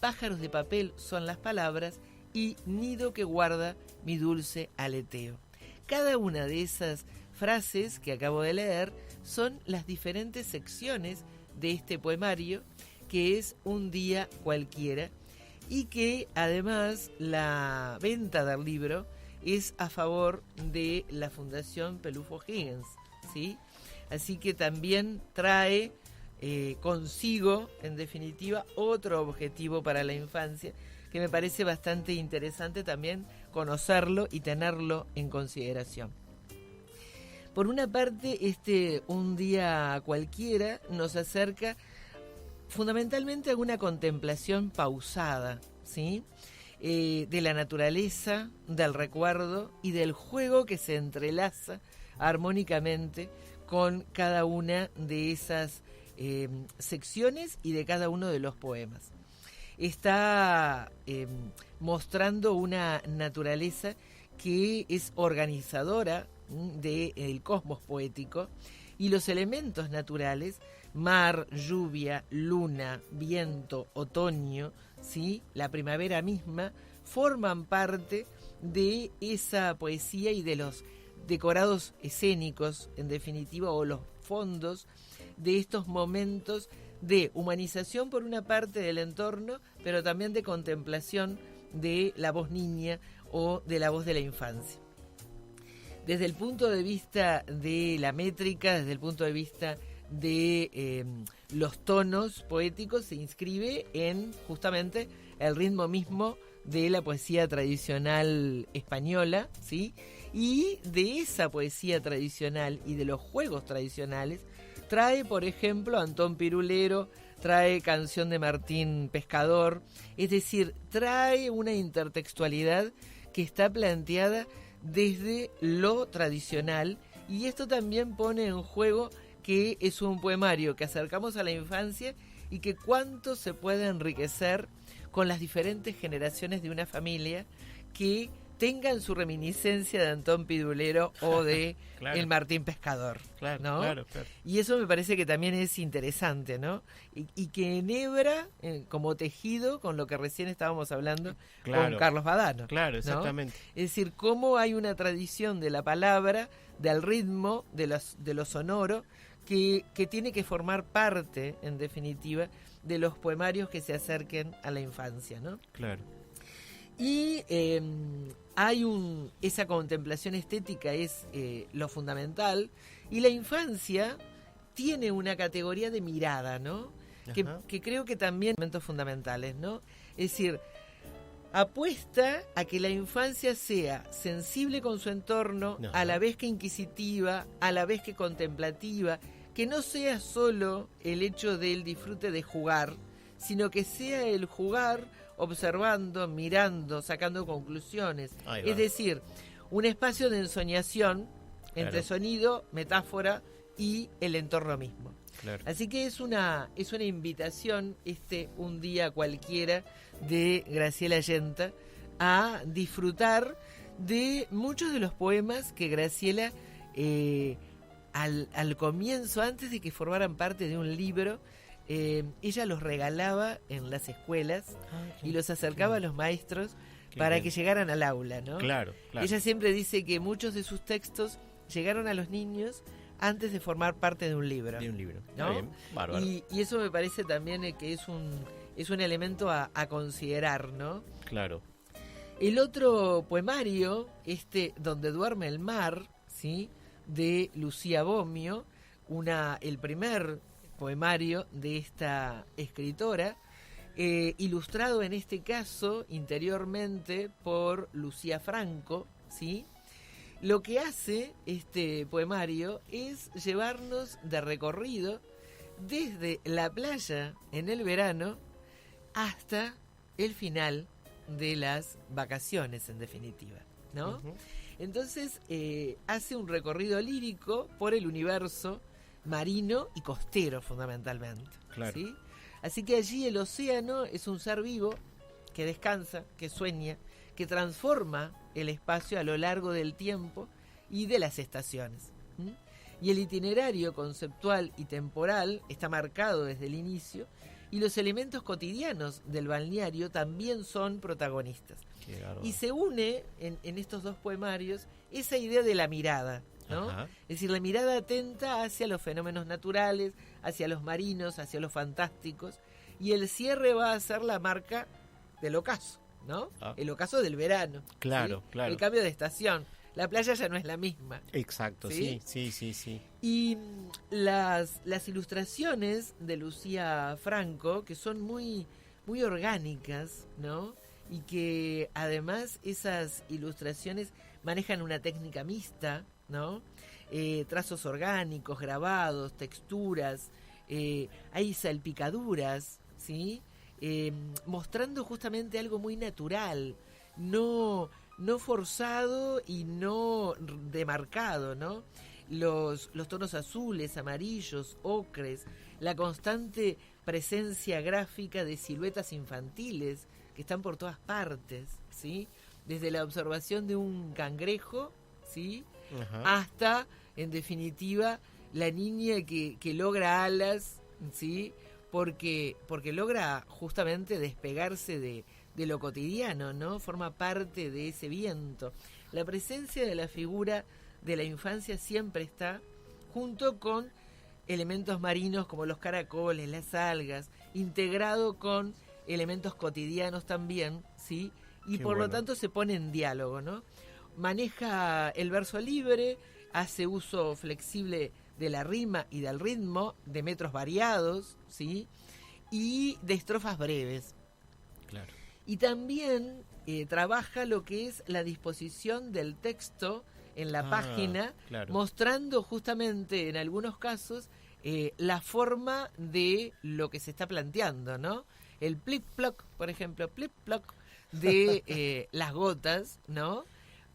Pájaros de papel son las palabras y nido que guarda mi dulce aleteo. Cada una de esas frases que acabo de leer son las diferentes secciones de este poemario, que es Un día cualquiera, y que además la venta del libro es a favor de la Fundación Pelufo Higgins, ¿sí? Así que también trae consigo, en definitiva, otro objetivo para la infancia, que me parece bastante interesante también conocerlo y tenerlo en consideración. Por una parte, Un día cualquiera nos acerca fundamentalmente a una contemplación pausada, ¿sí? De la naturaleza, del recuerdo y del juego que se entrelaza armónicamente con cada una de esas secciones y de cada uno de los poemas. Está mostrando una naturaleza que es organizadora del cosmos poético, y los elementos naturales, mar, lluvia, luna, viento, otoño, ¿sí? La primavera misma, forman parte de esa poesía y de los decorados escénicos, en definitiva, o los fondos de estos momentos de humanización por una parte del entorno, pero también de contemplación de la voz niña o de la voz de la infancia. Desde el punto de vista de la métrica, desde el punto de vista de los tonos poéticos, se inscribe en justamente el ritmo mismo de la poesía tradicional española, ¿sí? Y de esa poesía tradicional y de los juegos tradicionales trae, por ejemplo, Antón Pirulero, trae Canción de Martín Pescador, es decir, trae una intertextualidad que está planteada desde lo tradicional, y esto también pone en juego que es un poemario que acercamos a la infancia y que cuánto se puede enriquecer con las diferentes generaciones de una familia que tengan su reminiscencia de Antón Pirulero o de Claro. el Martín Pescador, Claro, ¿no? claro. Y eso me parece que también es interesante, ¿no? Y que enhebra como tejido con lo que recién estábamos hablando Claro. con Carlos Badano. Claro, ¿no? exactamente. Es decir, cómo hay una tradición de la palabra, del ritmo, de lo sonoro, que tiene que formar parte, en definitiva, de los poemarios que se acerquen a la infancia, ¿no? Claro. Y hay esa contemplación estética es lo fundamental, y la infancia tiene una categoría de mirada, ¿no? Ajá. Que creo que también son elementos fundamentales, ¿no? Es decir, apuesta a que la infancia sea sensible con su entorno, Ajá. a la vez que inquisitiva, a la vez que contemplativa, que no sea solo el hecho del disfrute de jugar, sino que sea el jugar observando, mirando, sacando conclusiones. Ahí va. Es decir, un espacio de ensoñación entre Claro. sonido, metáfora y el entorno mismo. Claro. Así que es una invitación, un día cualquiera de Graciela Yenta, a disfrutar de muchos de los poemas que Graciela al comienzo, antes de que formaran parte de un libro, ella los regalaba en las escuelas y los acercaba a los maestros Qué para bien. que llegaran al aula, ¿no? Claro, claro. Ella siempre dice que muchos de sus textos llegaron a los niños antes de formar parte de un libro. De un libro. ¿no? Está bien, bárbaro. Y eso me parece también que es un elemento a considerar, ¿no? Claro. El otro poemario, Donde duerme el mar, ¿sí? De Lucía Bomio, el primer poemario de esta escritora, ilustrado en este caso interiormente por Lucía Franco, ¿sí? Lo que hace este poemario es llevarnos de recorrido desde la playa en el verano hasta el final de las vacaciones, en definitiva, ¿no? Ujú. Entonces hace un recorrido lírico por el universo marino y costero, fundamentalmente. Claro. ¿sí? Así que allí el océano es un ser vivo que descansa, que sueña, que transforma el espacio a lo largo del tiempo y de las estaciones. ¿m? Y el itinerario conceptual y temporal está marcado desde el inicio, y los elementos cotidianos del balneario también son protagonistas. Qué bárbaro. Y se une en estos dos poemarios esa idea de la mirada, ¿no? Ajá. Es decir, la mirada atenta hacia los fenómenos naturales, hacia los marinos, hacia los fantásticos, y el cierre va a ser la marca del ocaso, ¿no? Ah. El ocaso del verano. Claro, ¿sí? claro. El cambio de estación. La playa ya no es la misma. Exacto, ¿Sí? sí. Y las ilustraciones de Lucía Franco, que son muy, muy orgánicas, ¿no? Y que además esas ilustraciones manejan una técnica mixta, ¿no? Trazos orgánicos, grabados, texturas, hay salpicaduras, ¿sí? Mostrando justamente algo muy natural, no forzado y no demarcado, ¿no? Los tonos azules, amarillos, ocres, la constante presencia gráfica de siluetas infantiles que están por todas partes, ¿sí? Desde la observación de un cangrejo, ¿sí? Ajá. Hasta, en definitiva, la niña que logra alas, ¿sí? Porque logra justamente despegarse de lo cotidiano, ¿no? Forma parte de ese viento. La presencia de la figura de la infancia siempre está, junto con elementos marinos como los caracoles, las algas, integrado con elementos cotidianos también, ¿sí? Y Qué por lo bueno. tanto se pone en diálogo, ¿no? Maneja el verso libre, hace uso flexible de la rima y del ritmo, de metros variados, ¿sí? Y de estrofas breves. Claro. Y también trabaja lo que es la disposición del texto en la página, claro. mostrando justamente en algunos casos la forma de lo que se está planteando, ¿no? El plip-ploc, por ejemplo, plip-ploc de las gotas, ¿no?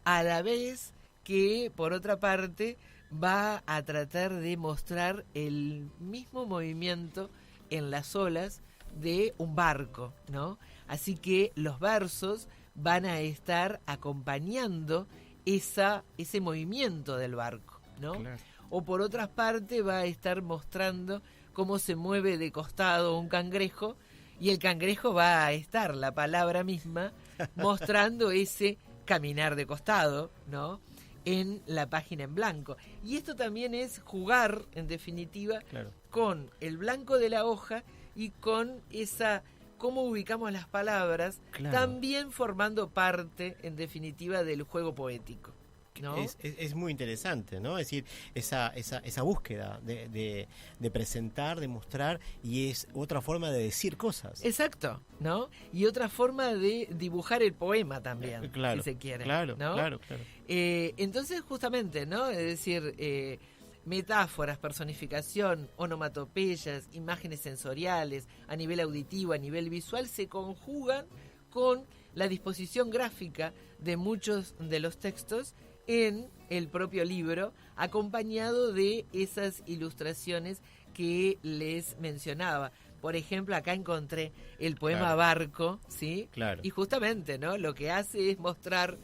A la vez que, por otra parte, va a tratar de mostrar el mismo movimiento en las olas de un barco, ¿no? Así que los versos van a estar acompañando ese movimiento del barco, ¿no? Claro. O por otra parte va a estar mostrando cómo se mueve de costado un cangrejo, y el cangrejo va a estar, la palabra misma, mostrando ese caminar de costado, ¿no? En la página en blanco. Y esto también es jugar, en definitiva, Claro. con el blanco de la hoja y con esa cómo ubicamos las palabras, Claro. también formando parte, en definitiva, del juego poético, ¿no? Es muy interesante, ¿no? Es decir, esa búsqueda de presentar, de mostrar, y es otra forma de decir cosas. Exacto, ¿no? Y otra forma de dibujar el poema también, Claro, si se quiere. claro, ¿no? claro. Entonces, justamente, ¿no? Es decir, metáforas, personificación, onomatopeyas, imágenes sensoriales, a nivel auditivo, a nivel visual, se conjugan con la disposición gráfica de muchos de los textos en el propio libro, acompañado de esas ilustraciones que les mencionaba. Por ejemplo, acá encontré el poema Claro. Barco, ¿sí? Claro. Y justamente, ¿no? Lo que hace es mostrar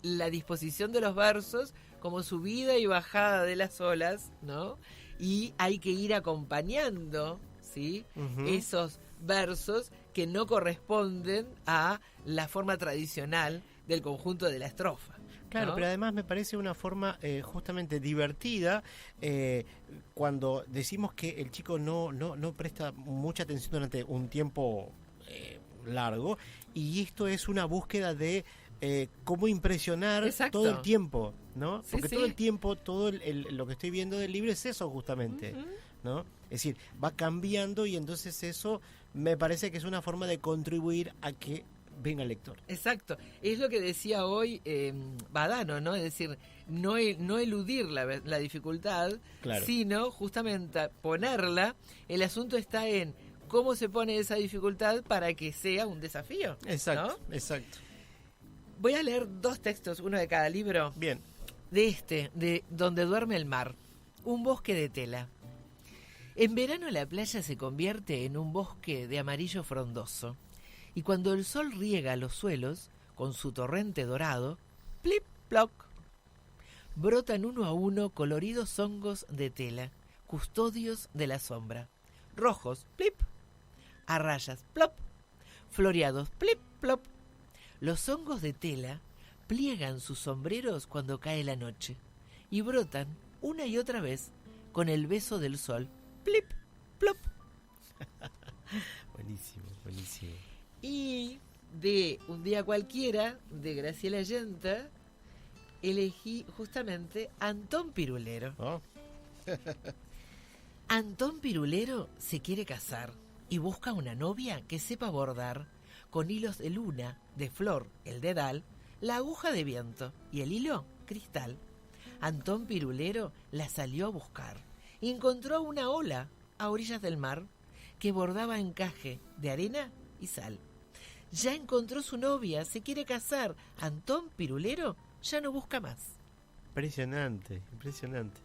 la disposición de los versos como subida y bajada de las olas, ¿no? Y hay que ir acompañando, ¿sí? Ujú. Esos versos que no corresponden a la forma tradicional del conjunto de la estrofa. Claro, ¿no? pero además me parece una forma justamente divertida cuando decimos que el chico no presta mucha atención durante un tiempo largo, y esto es una búsqueda de cómo impresionar Exacto. todo el tiempo, ¿no? Sí, Porque sí. todo el tiempo, todo lo que estoy viendo del libro es eso justamente, Ujú. ¿no? Es decir, va cambiando, y entonces eso me parece que es una forma de contribuir a que venga el lector. Exacto, es lo que decía hoy Badano, ¿no? Es decir, no eludir la dificultad, Claro. sino justamente ponerla. El asunto está en cómo se pone esa dificultad para que sea un desafío. Exacto, ¿no? exacto. Voy a leer 2 textos, uno de cada libro, Bien. de Donde duerme el mar, un bosque de tela. En verano la playa se convierte en un bosque de amarillo frondoso, y cuando el sol riega los suelos con su torrente dorado, plip ploc, brotan uno a uno coloridos hongos de tela, custodios de la sombra, rojos, plip, a rayas, plop, floreados, plip plop. Los hongos de tela pliegan sus sombreros cuando cae la noche y brotan una y otra vez con el beso del sol, plip plop. Buenísimo, buenísimo. Y de Un día cualquiera, de Graciela Yenta, elegí justamente Antón Pirulero. ¿No? Antón Pirulero se quiere casar y busca una novia que sepa bordar con hilos de luna, de flor, el dedal, la aguja de viento y el hilo, cristal. Antón Pirulero la salió a buscar y encontró una ola a orillas del mar que bordaba encaje de arena y sal. Ya encontró su novia, se quiere casar. Antón Pirulero ya no busca más. Impresionante, impresionante.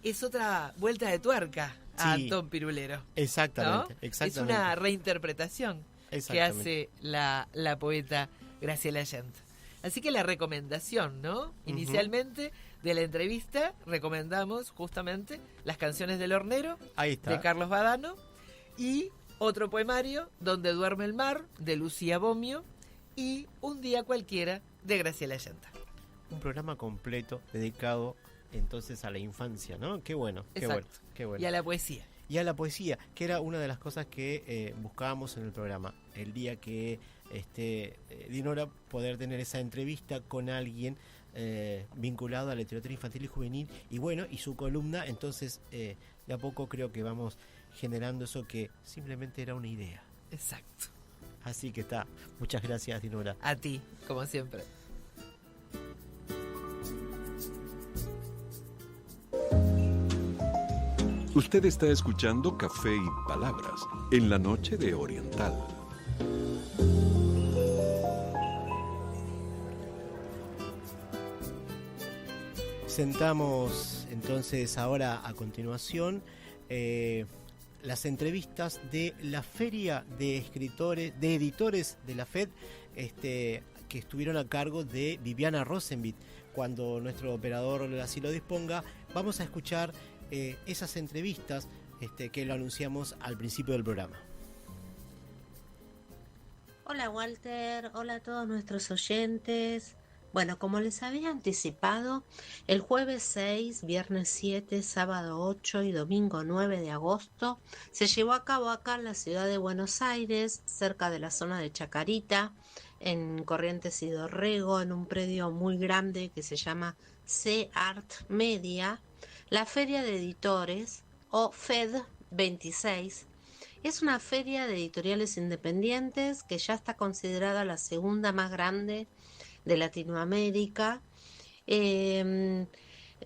Es otra vuelta de tuerca a Sí. Antón Pirulero. Exactamente, ¿no? exactamente. Es una reinterpretación que Exactamente. hace la poeta Graciela Yenta. Así que la recomendación, ¿no? Inicialmente de la entrevista recomendamos justamente Las canciones del hornero Ahí está. de Carlos Badano y otro poemario, Donde duerme el mar, de Lucía Bomio, y Un día cualquiera, de Graciela Yenta. Un programa completo dedicado entonces a la infancia, ¿no? Qué bueno, qué Exacto. bueno, qué bueno. Y a la poesía. Y a la poesía, que era una de las cosas que buscábamos en el programa. El día que Dinora poder tener esa entrevista con alguien vinculado a la literatura infantil y juvenil, y bueno, y su columna, entonces de a poco creo que vamos generando eso que simplemente era una idea. Exacto. Así que está. Muchas gracias, Dinora. A ti, como siempre. Usted está escuchando Café y Palabras en la noche de Oriental. Sentamos entonces ahora a continuación las entrevistas de la Feria de Escritores, de Editores de la FED, que estuvieron a cargo de Viviana Rosenblit. Cuando nuestro operador así lo disponga, vamos a escuchar esas entrevistas que lo anunciamos al principio del programa. Hola Walter, hola a todos nuestros oyentes. Bueno, como les había anticipado, el jueves 6, viernes 7, sábado 8 y domingo 9 de agosto se llevó a cabo acá en la ciudad de Buenos Aires, cerca de la zona de Chacarita, en Corrientes y Dorrego, en un predio muy grande que se llama C-Art Media, la Feria de Editores, o FED 26. Es una feria de editoriales independientes que ya está considerada la segunda más grande de Latinoamérica.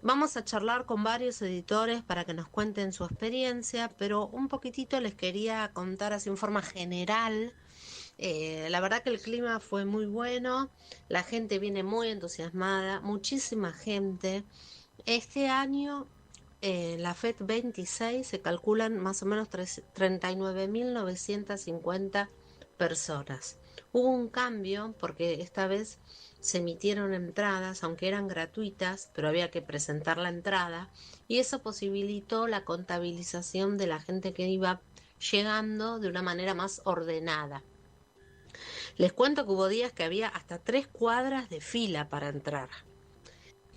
Vamos a charlar con varios editores para que nos cuenten su experiencia, pero un poquitito les quería contar así en forma general. La verdad que el clima fue muy bueno, la gente viene muy entusiasmada, muchísima gente. Este año la FED 26 se calculan más o menos 39.950 personas. Hubo un cambio porque esta vez se emitieron entradas, aunque eran gratuitas, pero había que presentar la entrada, y eso posibilitó la contabilización de la gente que iba llegando de una manera más ordenada. Les cuento que hubo días que había hasta 3 cuadras de fila para entrar.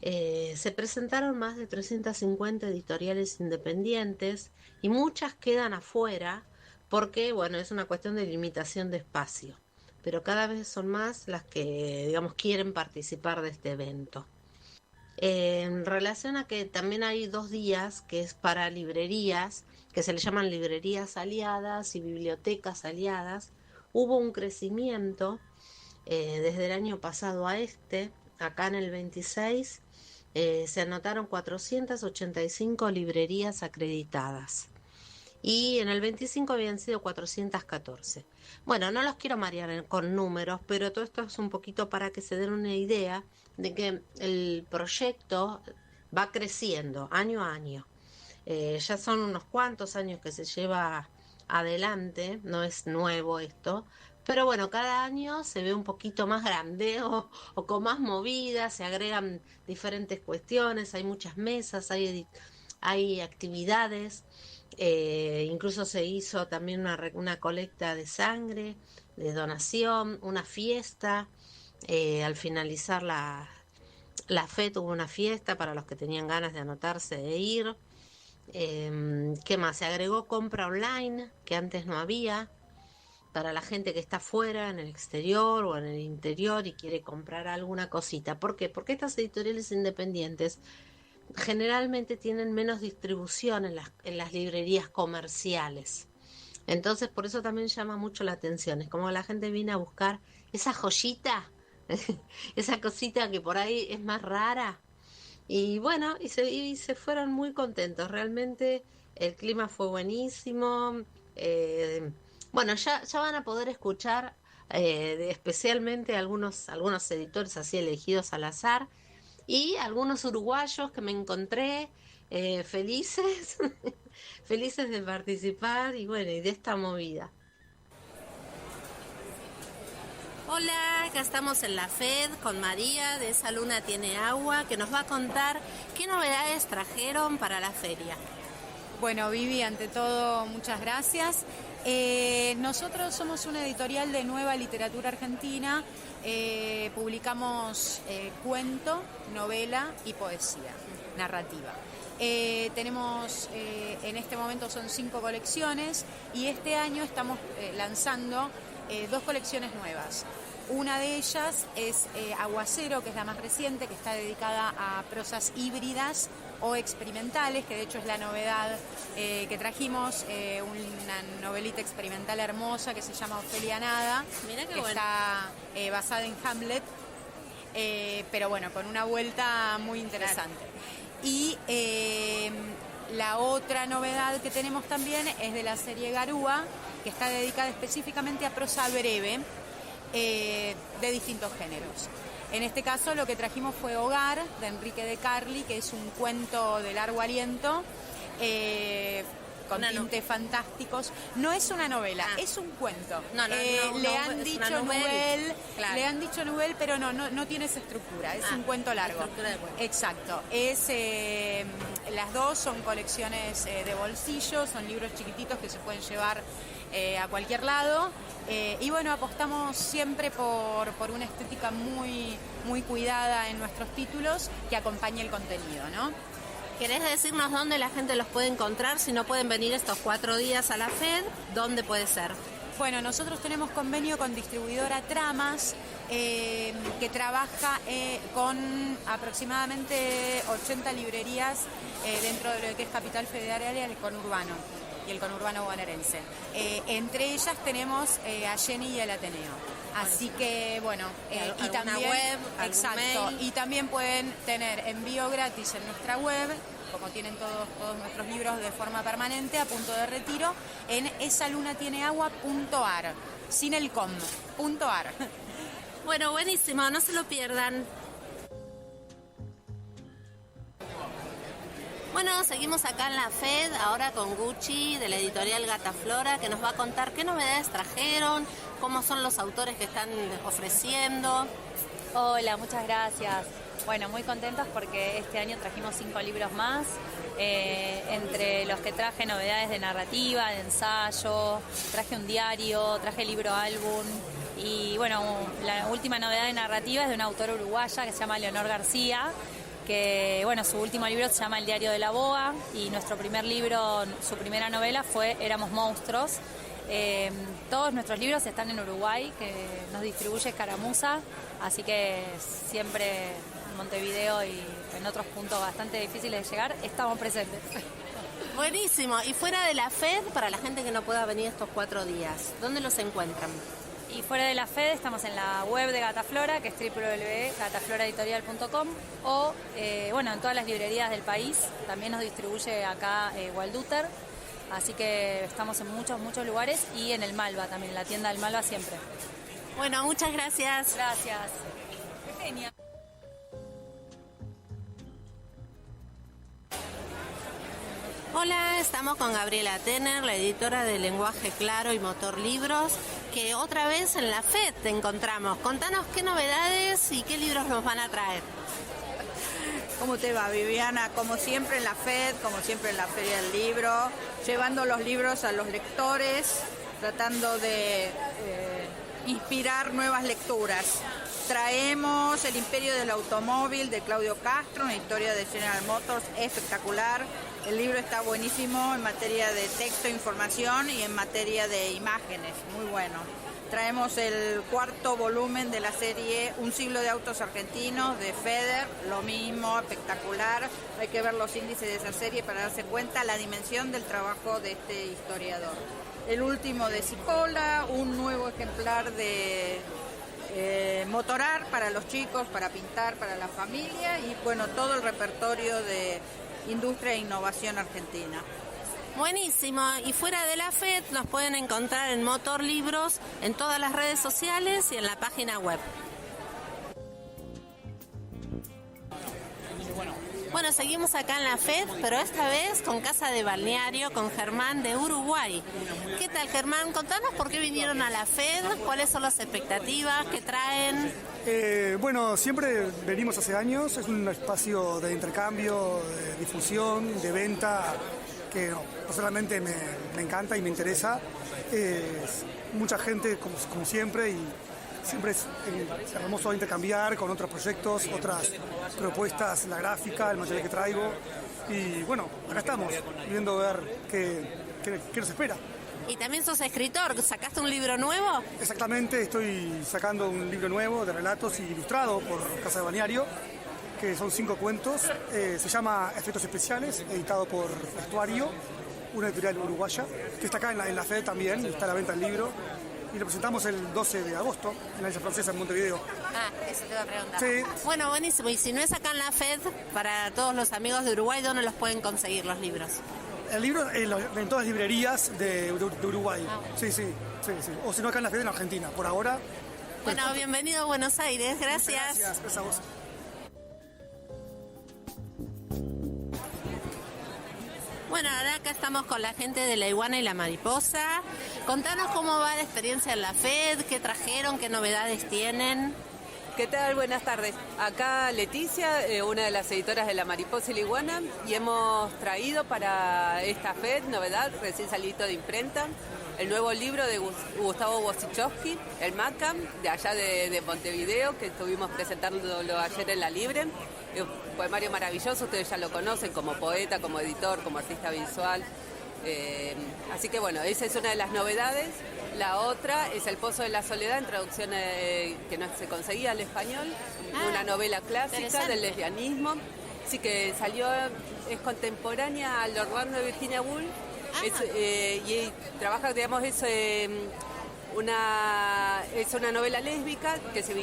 Se presentaron más de 350 editoriales independientes y muchas quedan afuera porque, bueno, es una cuestión de limitación de espacio, pero cada vez son más las que, digamos, quieren participar de este evento. En relación a que también hay 2 días que es para librerías, que se le llaman librerías aliadas y bibliotecas aliadas, hubo un crecimiento desde el año pasado a acá en el 26, se anotaron 485 librerías acreditadas y en el 25 habían sido 414. Bueno, no los quiero marear con números, pero todo esto es un poquito para que se den una idea de que el proyecto va creciendo año a año. Ya son unos cuantos años que se lleva adelante, no es nuevo esto, pero bueno, cada año se ve un poquito más grande o con más movida, se agregan diferentes cuestiones, hay muchas mesas, hay actividades, incluso se hizo también una colecta de sangre, de donación, una fiesta, al finalizar la FED hubo una fiesta para los que tenían ganas de anotarse e ir. ¿Qué más? Se agregó compra online, que antes no había, para la gente que está fuera, en el exterior o en el interior y quiere comprar alguna cosita. ¿Por qué? Porque estas editoriales independientes generalmente tienen menos distribución en las librerías comerciales. Entonces, por eso también llama mucho la atención. Es como la gente viene a buscar esa joyita, esa cosita que por ahí es más rara. Y bueno, y se fueron muy contentos. Realmente el clima fue buenísimo. Bueno, ya van a poder escuchar especialmente algunos editores así elegidos al azar y algunos uruguayos que me encontré felices, felices de participar y bueno, y de esta movida. Hola, acá estamos en la FED con María de Esa Luna Tiene Agua, que nos va a contar qué novedades trajeron para la feria. Bueno, Vivi, ante todo, muchas gracias. Nosotros somos una editorial de nueva literatura argentina. Publicamos cuento, novela y poesía, narrativa. Tenemos, en este momento son 5 colecciones y este año estamos lanzando 2 colecciones nuevas. Una de ellas es Aguacero, que es la más reciente, que está dedicada a prosas híbridas o experimentales, que de hecho es la novedad que trajimos, una novelita experimental hermosa que se llama Ofelia Nada, Mira qué que bueno. está basada en Hamlet, pero bueno, con una vuelta muy interesante. Claro. Y la otra novedad que tenemos también es de la serie Garúa, que está dedicada específicamente a prosa breve, de distintos géneros. En este caso lo que trajimos fue Hogar, de Enrique de Carli, que es un cuento de largo aliento, con tintes fantásticos. No es una novela, es un cuento. Le han dicho novel, claro. Le han dicho novel, pero no tiene esa estructura, es un cuento largo. Exacto. Las dos son colecciones de bolsillo, son libros chiquititos que se pueden llevar a cualquier lado. Y bueno, apostamos siempre por una estética muy, muy cuidada en nuestros títulos que acompañe el contenido, ¿no? ¿Querés decirnos dónde la gente los puede encontrar? Si no pueden venir estos 4 días a la FED, ¿dónde puede ser? Bueno, nosotros tenemos convenio con distribuidora Tramas, que trabaja con aproximadamente 80 librerías dentro de lo que es Capital Federal y el conurbano bonaerense. Entre ellas tenemos a Jenny y el Ateneo. Así que, bueno, y también web, exacto, mail. Y también pueden tener envío gratis en nuestra web, como tienen todos nuestros libros de forma permanente, a punto de retiro, en esalunatieneagua.ar, sin el com, .ar. Bueno, buenísimo, no se lo pierdan. Bueno, seguimos acá en la FED, ahora con Gucci, de la editorial Gata Flora, que nos va a contar qué novedades trajeron, cómo son los autores que están ofreciendo. Hola, muchas gracias. Bueno, muy contentos porque este año trajimos 5 libros más, entre los que traje novedades de narrativa, de ensayo, traje un diario, traje libro álbum. Y bueno, la última novedad de narrativa es de una autora uruguaya que se llama Leonor García, que bueno, su último libro se llama El diario de la boa y nuestro primer libro, su primera novela fue Éramos monstruos. Todos nuestros libros están en Uruguay, que nos distribuye Escaramuza, así que siempre en Montevideo y en otros puntos bastante difíciles de llegar, estamos presentes. Buenísimo. Y fuera de la FED, para la gente que no pueda venir estos 4 días, ¿dónde los encuentran? Y fuera de la FED estamos en la web de Gata Flora, que es www.gatafloraeditorial.com, o bueno, en todas las librerías del país. También nos distribuye acá Walduter, así que estamos en muchos lugares, y en el Malva también, en la tienda del Malva siempre. Bueno, muchas gracias. Gracias. Genial. Hola, estamos con Gabriela Tenner, la editora de Lenguaje Claro y Motor Libros, que otra vez en la FED te encontramos. Contanos qué novedades y qué libros nos van a traer. ¿Cómo te va, Viviana? Como siempre en la FED, como siempre en la Feria del Libro, llevando los libros a los lectores, tratando de inspirar nuevas lecturas. Traemos El Imperio del Automóvil de Claudio Castro, una historia de General Motors espectacular. El libro está buenísimo en materia de texto, información y en materia de imágenes, muy bueno. Traemos el 4º volumen de la serie Un siglo de autos argentinos de Feder, lo mismo, espectacular. Hay que ver los índices de esa serie para darse cuenta la dimensión del trabajo de este historiador. El último de Cipolla, un nuevo ejemplar de Motorar para los chicos, para pintar, para la familia, y bueno, todo el repertorio de industria e innovación argentina. Buenísimo. Y fuera de la FED nos pueden encontrar en Motor Libros, en todas las redes sociales y en la página web. Bueno, seguimos acá en la FED, pero esta vez con Casa de Balneario, con Germán de Uruguay. ¿Qué tal, Germán? Contanos por qué vinieron a la FED, cuáles son las expectativas, qué traen. Bueno, siempre venimos hace años, es un espacio de intercambio, de difusión, de venta, que personalmente me encanta y me interesa. mucha gente, como siempre, y siempre es hermoso intercambiar con otros proyectos, otras propuestas, la gráfica, el material que traigo. Y bueno, acá estamos, viendo ver qué nos espera. Y también sos escritor, ¿sacaste un libro nuevo? Exactamente, estoy sacando un libro nuevo de relatos ilustrado por Casa de Balneario, que son 5 cuentos. Se llama Efectos Especiales, editado por Vestuario, una editorial uruguaya, que está acá en la FED también, está a la venta el libro. Y lo presentamos el 12 de agosto en la Isla Francesa, en Montevideo. Ah, eso te iba a preguntar. Sí. Bueno, buenísimo. Y si no es acá en la FED, para todos los amigos de Uruguay, ¿dónde los pueden conseguir los libros? El libro en todas las librerías de Uruguay. Sí. O si no, acá en la FED en Argentina. Por ahora. Bueno, bienvenido a Buenos Aires. Gracias. Gracias a vos. Bueno, ahora acá estamos con la gente de La Iguana y la Mariposa. Contanos cómo va la experiencia en la FED, qué trajeron, qué novedades tienen. ¿Qué tal? Buenas tardes. Acá Leticia, una de las editoras de La Mariposa y la Iguana, y hemos traído para esta FED, novedad, recién salido de imprenta, el nuevo libro de Gustavo Wojciechowski, El Macam, de allá de Montevideo, que estuvimos presentándolo ayer en La Libre. Un poemario maravilloso, ustedes ya lo conocen como poeta, como editor, como artista visual. Así que bueno, esa es una de las novedades. La otra es El Pozo de la Soledad, en traducción que no se conseguía al español, una novela clásica del lesbianismo. Así que salió, es contemporánea al Orlando de Virginia Woolf, y trabaja, digamos, es una novela lésbica que se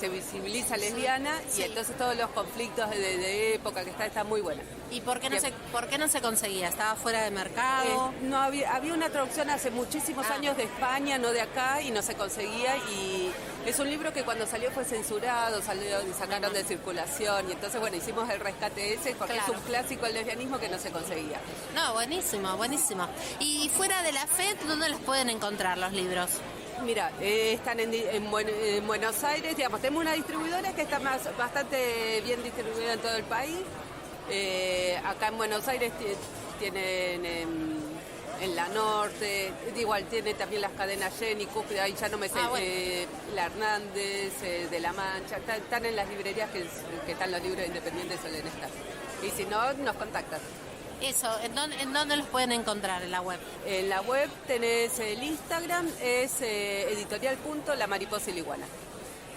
visibiliza lesbiana, y entonces todos los conflictos de época que está muy buena. ¿Y por qué no se conseguía? ¿Estaba fuera de mercado? No había una traducción hace muchísimos años de España, no de acá, y no se conseguía, y es un libro que cuando salió fue censurado, sacaron de circulación, y entonces bueno, hicimos el rescate ese porque es un clásico del lesbianismo que no se conseguía. No, buenísimo. Y fuera de la FED, ¿dónde los pueden encontrar los libros? Mira, están en Buenos Aires, digamos, tenemos una distribuidora que está bastante bien distribuida en todo el país. Acá en Buenos Aires tienen en la Norte, igual tiene también las cadenas Jenny, Cúspide, ahí ya no me sé, la Hernández, de La Mancha, están en las librerías que están los libros independientes suelen estar. Y si no, nos contactan. Eso, ¿en dónde los pueden encontrar en la web? En la web tenés el Instagram, es editorial.lamariposa y la Iguana.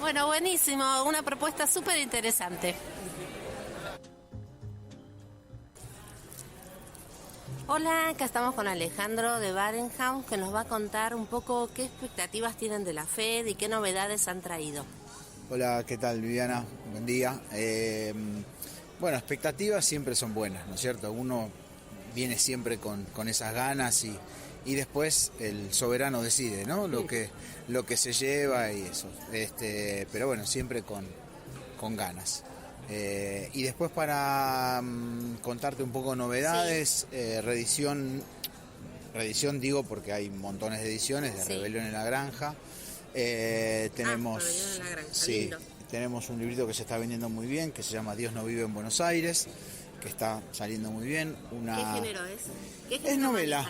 Bueno, buenísimo, una propuesta súper interesante. Hola, acá estamos con Alejandro de Barenhaus, que nos va a contar un poco qué expectativas tienen de la FED y qué novedades han traído. Hola, ¿qué tal, Viviana? Buen día. Bueno, expectativas siempre son buenas, ¿no es cierto? Uno viene siempre con esas ganas y después el soberano decide, ¿no? Lo que se lleva y eso. Pero bueno, siempre con ganas. Y después para contarte un poco novedades, reedición digo porque hay montones de ediciones de Rebelión en la Granja. Tenemos, Rebelión en la Granja, sí, lindo. Tenemos un librito que se está vendiendo muy bien, que se llama Dios no vive en Buenos Aires, que está saliendo muy bien. ¿Qué género es? Es novela.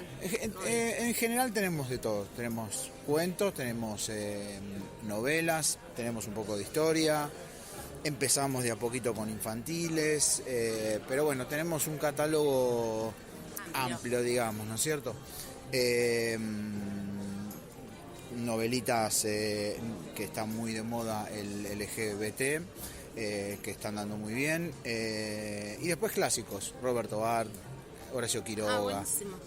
En general tenemos de todo. Tenemos cuentos, tenemos novelas, tenemos un poco de historia. Empezamos de a poquito con infantiles, pero bueno, tenemos un catálogo amplio, digamos, ¿no es cierto? Novelitas que están muy de moda, el LGBT, que están dando muy bien, y después clásicos, Roberto Bart, Horacio Quiroga. Buenísimo.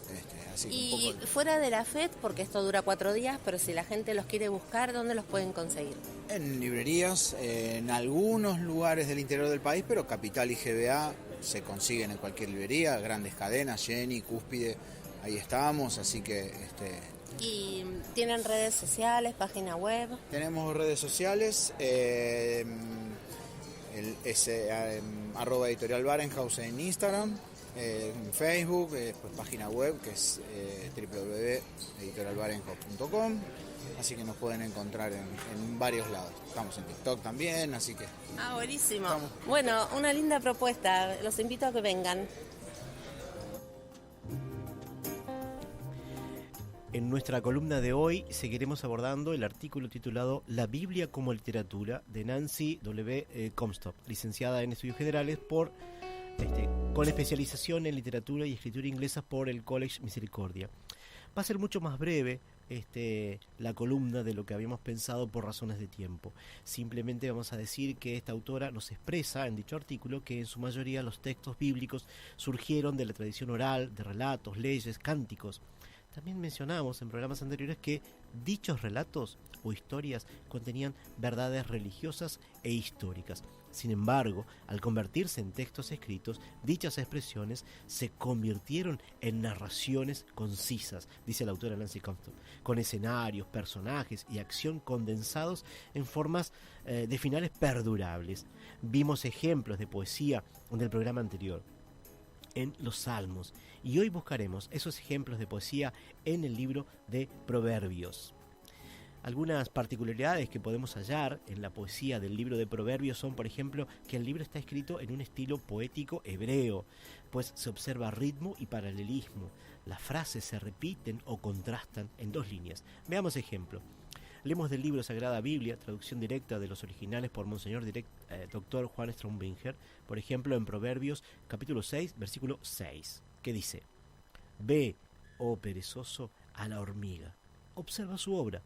Así que Y un poco... fuera de la FED, porque esto dura 4 días, pero si la gente los quiere buscar, ¿dónde los pueden conseguir? En librerías, en algunos lugares del interior del país, pero Capital y GBA se consiguen en cualquier librería, grandes cadenas, Jenny, Cúspide, ahí estamos, así que... ¿Y tienen redes sociales, página web? Tenemos redes sociales, arroba editorial Barenhaus en Instagram, en Facebook, pues página web que es www.editorialbarenhaus.com, así que nos pueden encontrar en varios lados. Estamos en TikTok también, así que... Buenísimo. Bueno, una linda propuesta, los invito a que vengan. En nuestra columna de hoy seguiremos abordando el artículo titulado La Biblia como literatura de Nancy W. Comstock, licenciada en Estudios Generales con especialización en literatura y escritura inglesa por el College Misericordia. Va a ser mucho más breve la columna de lo que habíamos pensado por razones de tiempo. Simplemente vamos a decir que esta autora nos expresa en dicho artículo que en su mayoría los textos bíblicos surgieron de la tradición oral, de relatos, leyes, cánticos. También mencionamos en programas anteriores que dichos relatos o historias contenían verdades religiosas e históricas. Sin embargo, al convertirse en textos escritos, dichas expresiones se convirtieron en narraciones concisas, dice la autora Nancy Comstock, con escenarios, personajes y acción condensados en formas de finales perdurables. Vimos ejemplos de poesía en el programa anterior, en los Salmos, y hoy buscaremos esos ejemplos de poesía en el libro de Proverbios. Algunas particularidades que podemos hallar en la poesía del libro de Proverbios son, por ejemplo, que el libro está escrito en un estilo poético hebreo, pues se observa ritmo y paralelismo. Las frases se repiten o contrastan en dos líneas. Veamos ejemplo. Leemos del libro Sagrada Biblia, traducción directa de los originales por Monseñor Dr. Juan Strombinger, por ejemplo en Proverbios capítulo 6, versículo 6, que dice: Ve, oh perezoso, a la hormiga, observa su obra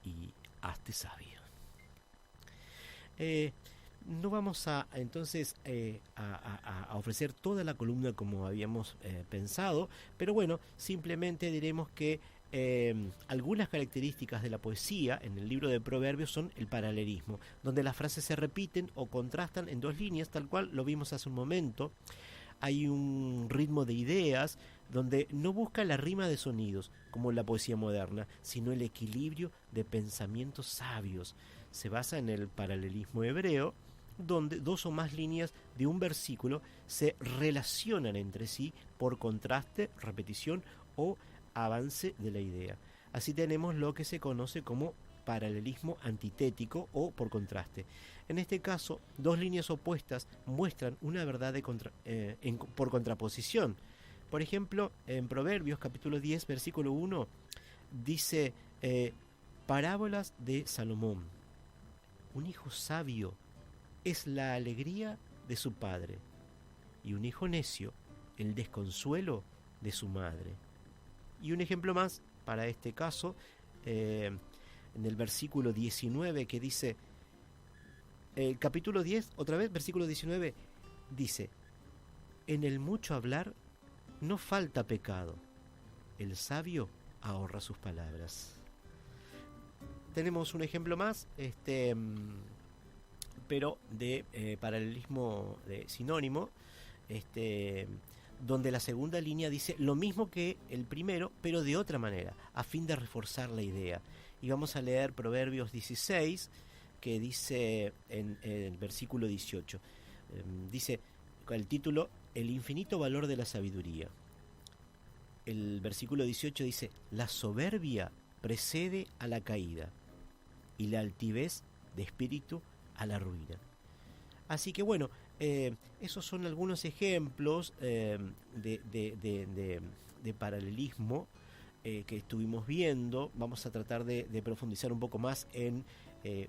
y hazte sabio. No vamos a entonces a ofrecer toda la columna como habíamos pensado, pero bueno, simplemente diremos que algunas características de la poesía en el libro de Proverbios son el paralelismo, donde las frases se repiten o contrastan en dos líneas, tal cual lo vimos hace un momento. Hay un ritmo de ideas donde no busca la rima de sonidos, como en la poesía moderna, sino el equilibrio de pensamientos sabios. Se basa en el paralelismo hebreo, donde dos o más líneas de un versículo se relacionan entre sí por contraste, repetición o avance de la idea. Así tenemos lo que se conoce como paralelismo antitético o por contraste. En este caso, dos líneas opuestas muestran una verdad por contraposición. Por ejemplo, en Proverbios capítulo 10, versículo 1, dice parábolas de Salomón. Un hijo sabio es la alegría de su padre, y un hijo necio el desconsuelo de su madre. Y un ejemplo más para este caso, en el versículo 19, que dice, capítulo 10, otra vez, versículo 19, dice: en el mucho hablar no falta pecado, el sabio ahorra sus palabras. Tenemos un ejemplo más, pero de paralelismo de sinónimo, donde la segunda línea dice lo mismo que el primero, pero de otra manera, a fin de reforzar la idea. Y vamos a leer Proverbios 16, que dice en el versículo 18, dice el título: el infinito valor de la sabiduría. El versículo 18 dice: la soberbia precede a la caída, y la altivez de espíritu a la ruina. Así que bueno, esos son algunos ejemplos de paralelismo que estuvimos viendo. Vamos a tratar de profundizar un poco más en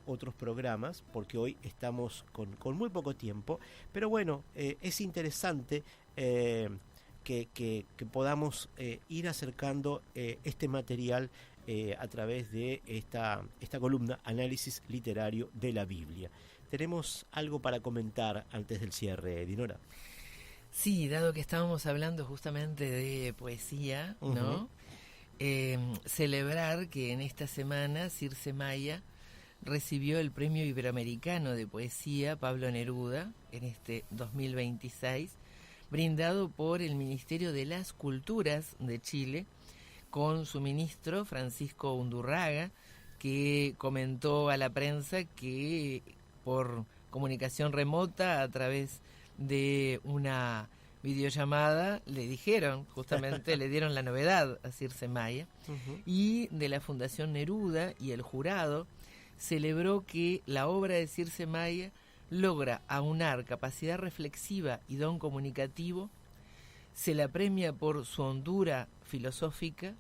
otros programas, porque hoy estamos con muy poco tiempo, pero bueno, es interesante que podamos ir acercando este material a través de esta columna Análisis Literario de la Biblia. ¿Tenemos algo para comentar antes del cierre, Dinora? Sí, dado que estábamos hablando justamente de poesía, ¿no? Celebrar que en esta semana Circe Maya recibió el Premio Iberoamericano de Poesía Pablo Neruda en este 2026, brindado por el Ministerio de las Culturas de Chile, con su ministro Francisco Undurraga, que comentó a la prensa que por comunicación remota a través de una videollamada le dijeron, justamente le dieron la novedad a Circe Maya, y de la Fundación Neruda y el jurado celebró que la obra de Circe Maya logra aunar capacidad reflexiva y don comunicativo Se la premia por su hondura filosófica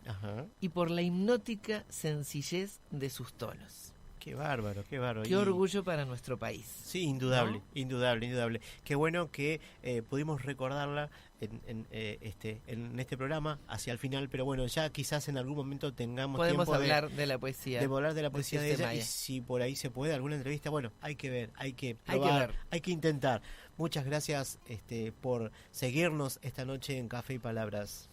y por la hipnótica sencillez de sus tonos. Qué bárbaro, qué bárbaro. Qué orgullo para nuestro país. Sí, indudable, ¿no? indudable. Qué bueno que pudimos recordarla en este programa hacia el final, pero bueno, ya quizás en algún momento podemos tiempo hablar de la poesía. De hablar de la poesía de ella, Maya. y si por ahí se puede, alguna entrevista, bueno, hay que ver, hay que probar, hay que ver. hay que intentar. Muchas gracias por seguirnos esta noche en Café y Palabras.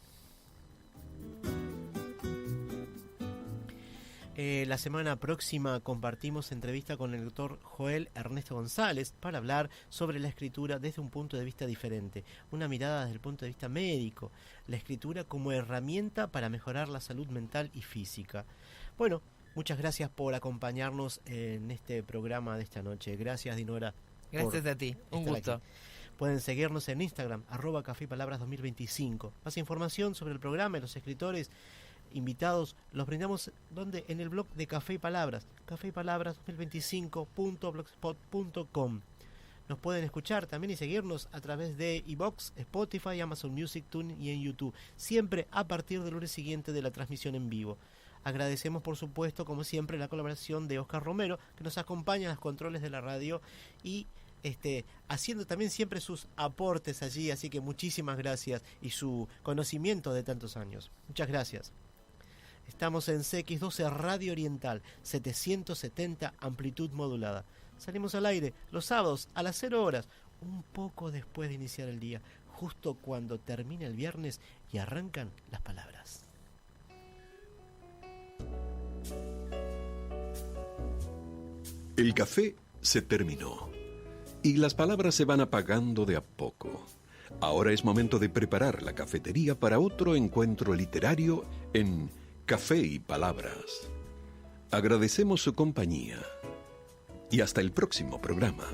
La semana próxima compartimos entrevista con el doctor Joel Ernesto González para hablar sobre la escritura desde un punto de vista diferente, una mirada desde el punto de vista médico, la escritura como herramienta para mejorar la salud mental y física. Bueno, muchas gracias por acompañarnos en este programa de esta noche. Gracias, Dinora. Gracias a ti, un gusto. Aquí. Pueden seguirnos en Instagram, @cafeypalabras2025. Más información sobre el programa y los escritores invitados los brindamos donde en el blog de Café y Palabras, cafeypalabras2025.blogspot.com. Nos pueden escuchar también y seguirnos a través de iVoox, Spotify, Amazon Music, TuneIn y en YouTube, siempre a partir del lunes siguiente de la transmisión en vivo. Agradecemos, por supuesto, como siempre, la colaboración de Oscar Romero, que nos acompaña en los controles de la radio y haciendo también siempre sus aportes allí, así que muchísimas gracias, y su conocimiento de tantos años. Muchas gracias. Estamos en CX12 Radio Oriental, 770 amplitud modulada. Salimos al aire los sábados a las 0 horas, un poco después de iniciar el día, justo cuando termina el viernes y arrancan las palabras. El café se terminó y las palabras se van apagando de a poco. Ahora es momento de preparar la cafetería para otro encuentro literario en Café y Palabras. Agradecemos su compañía y hasta el próximo programa.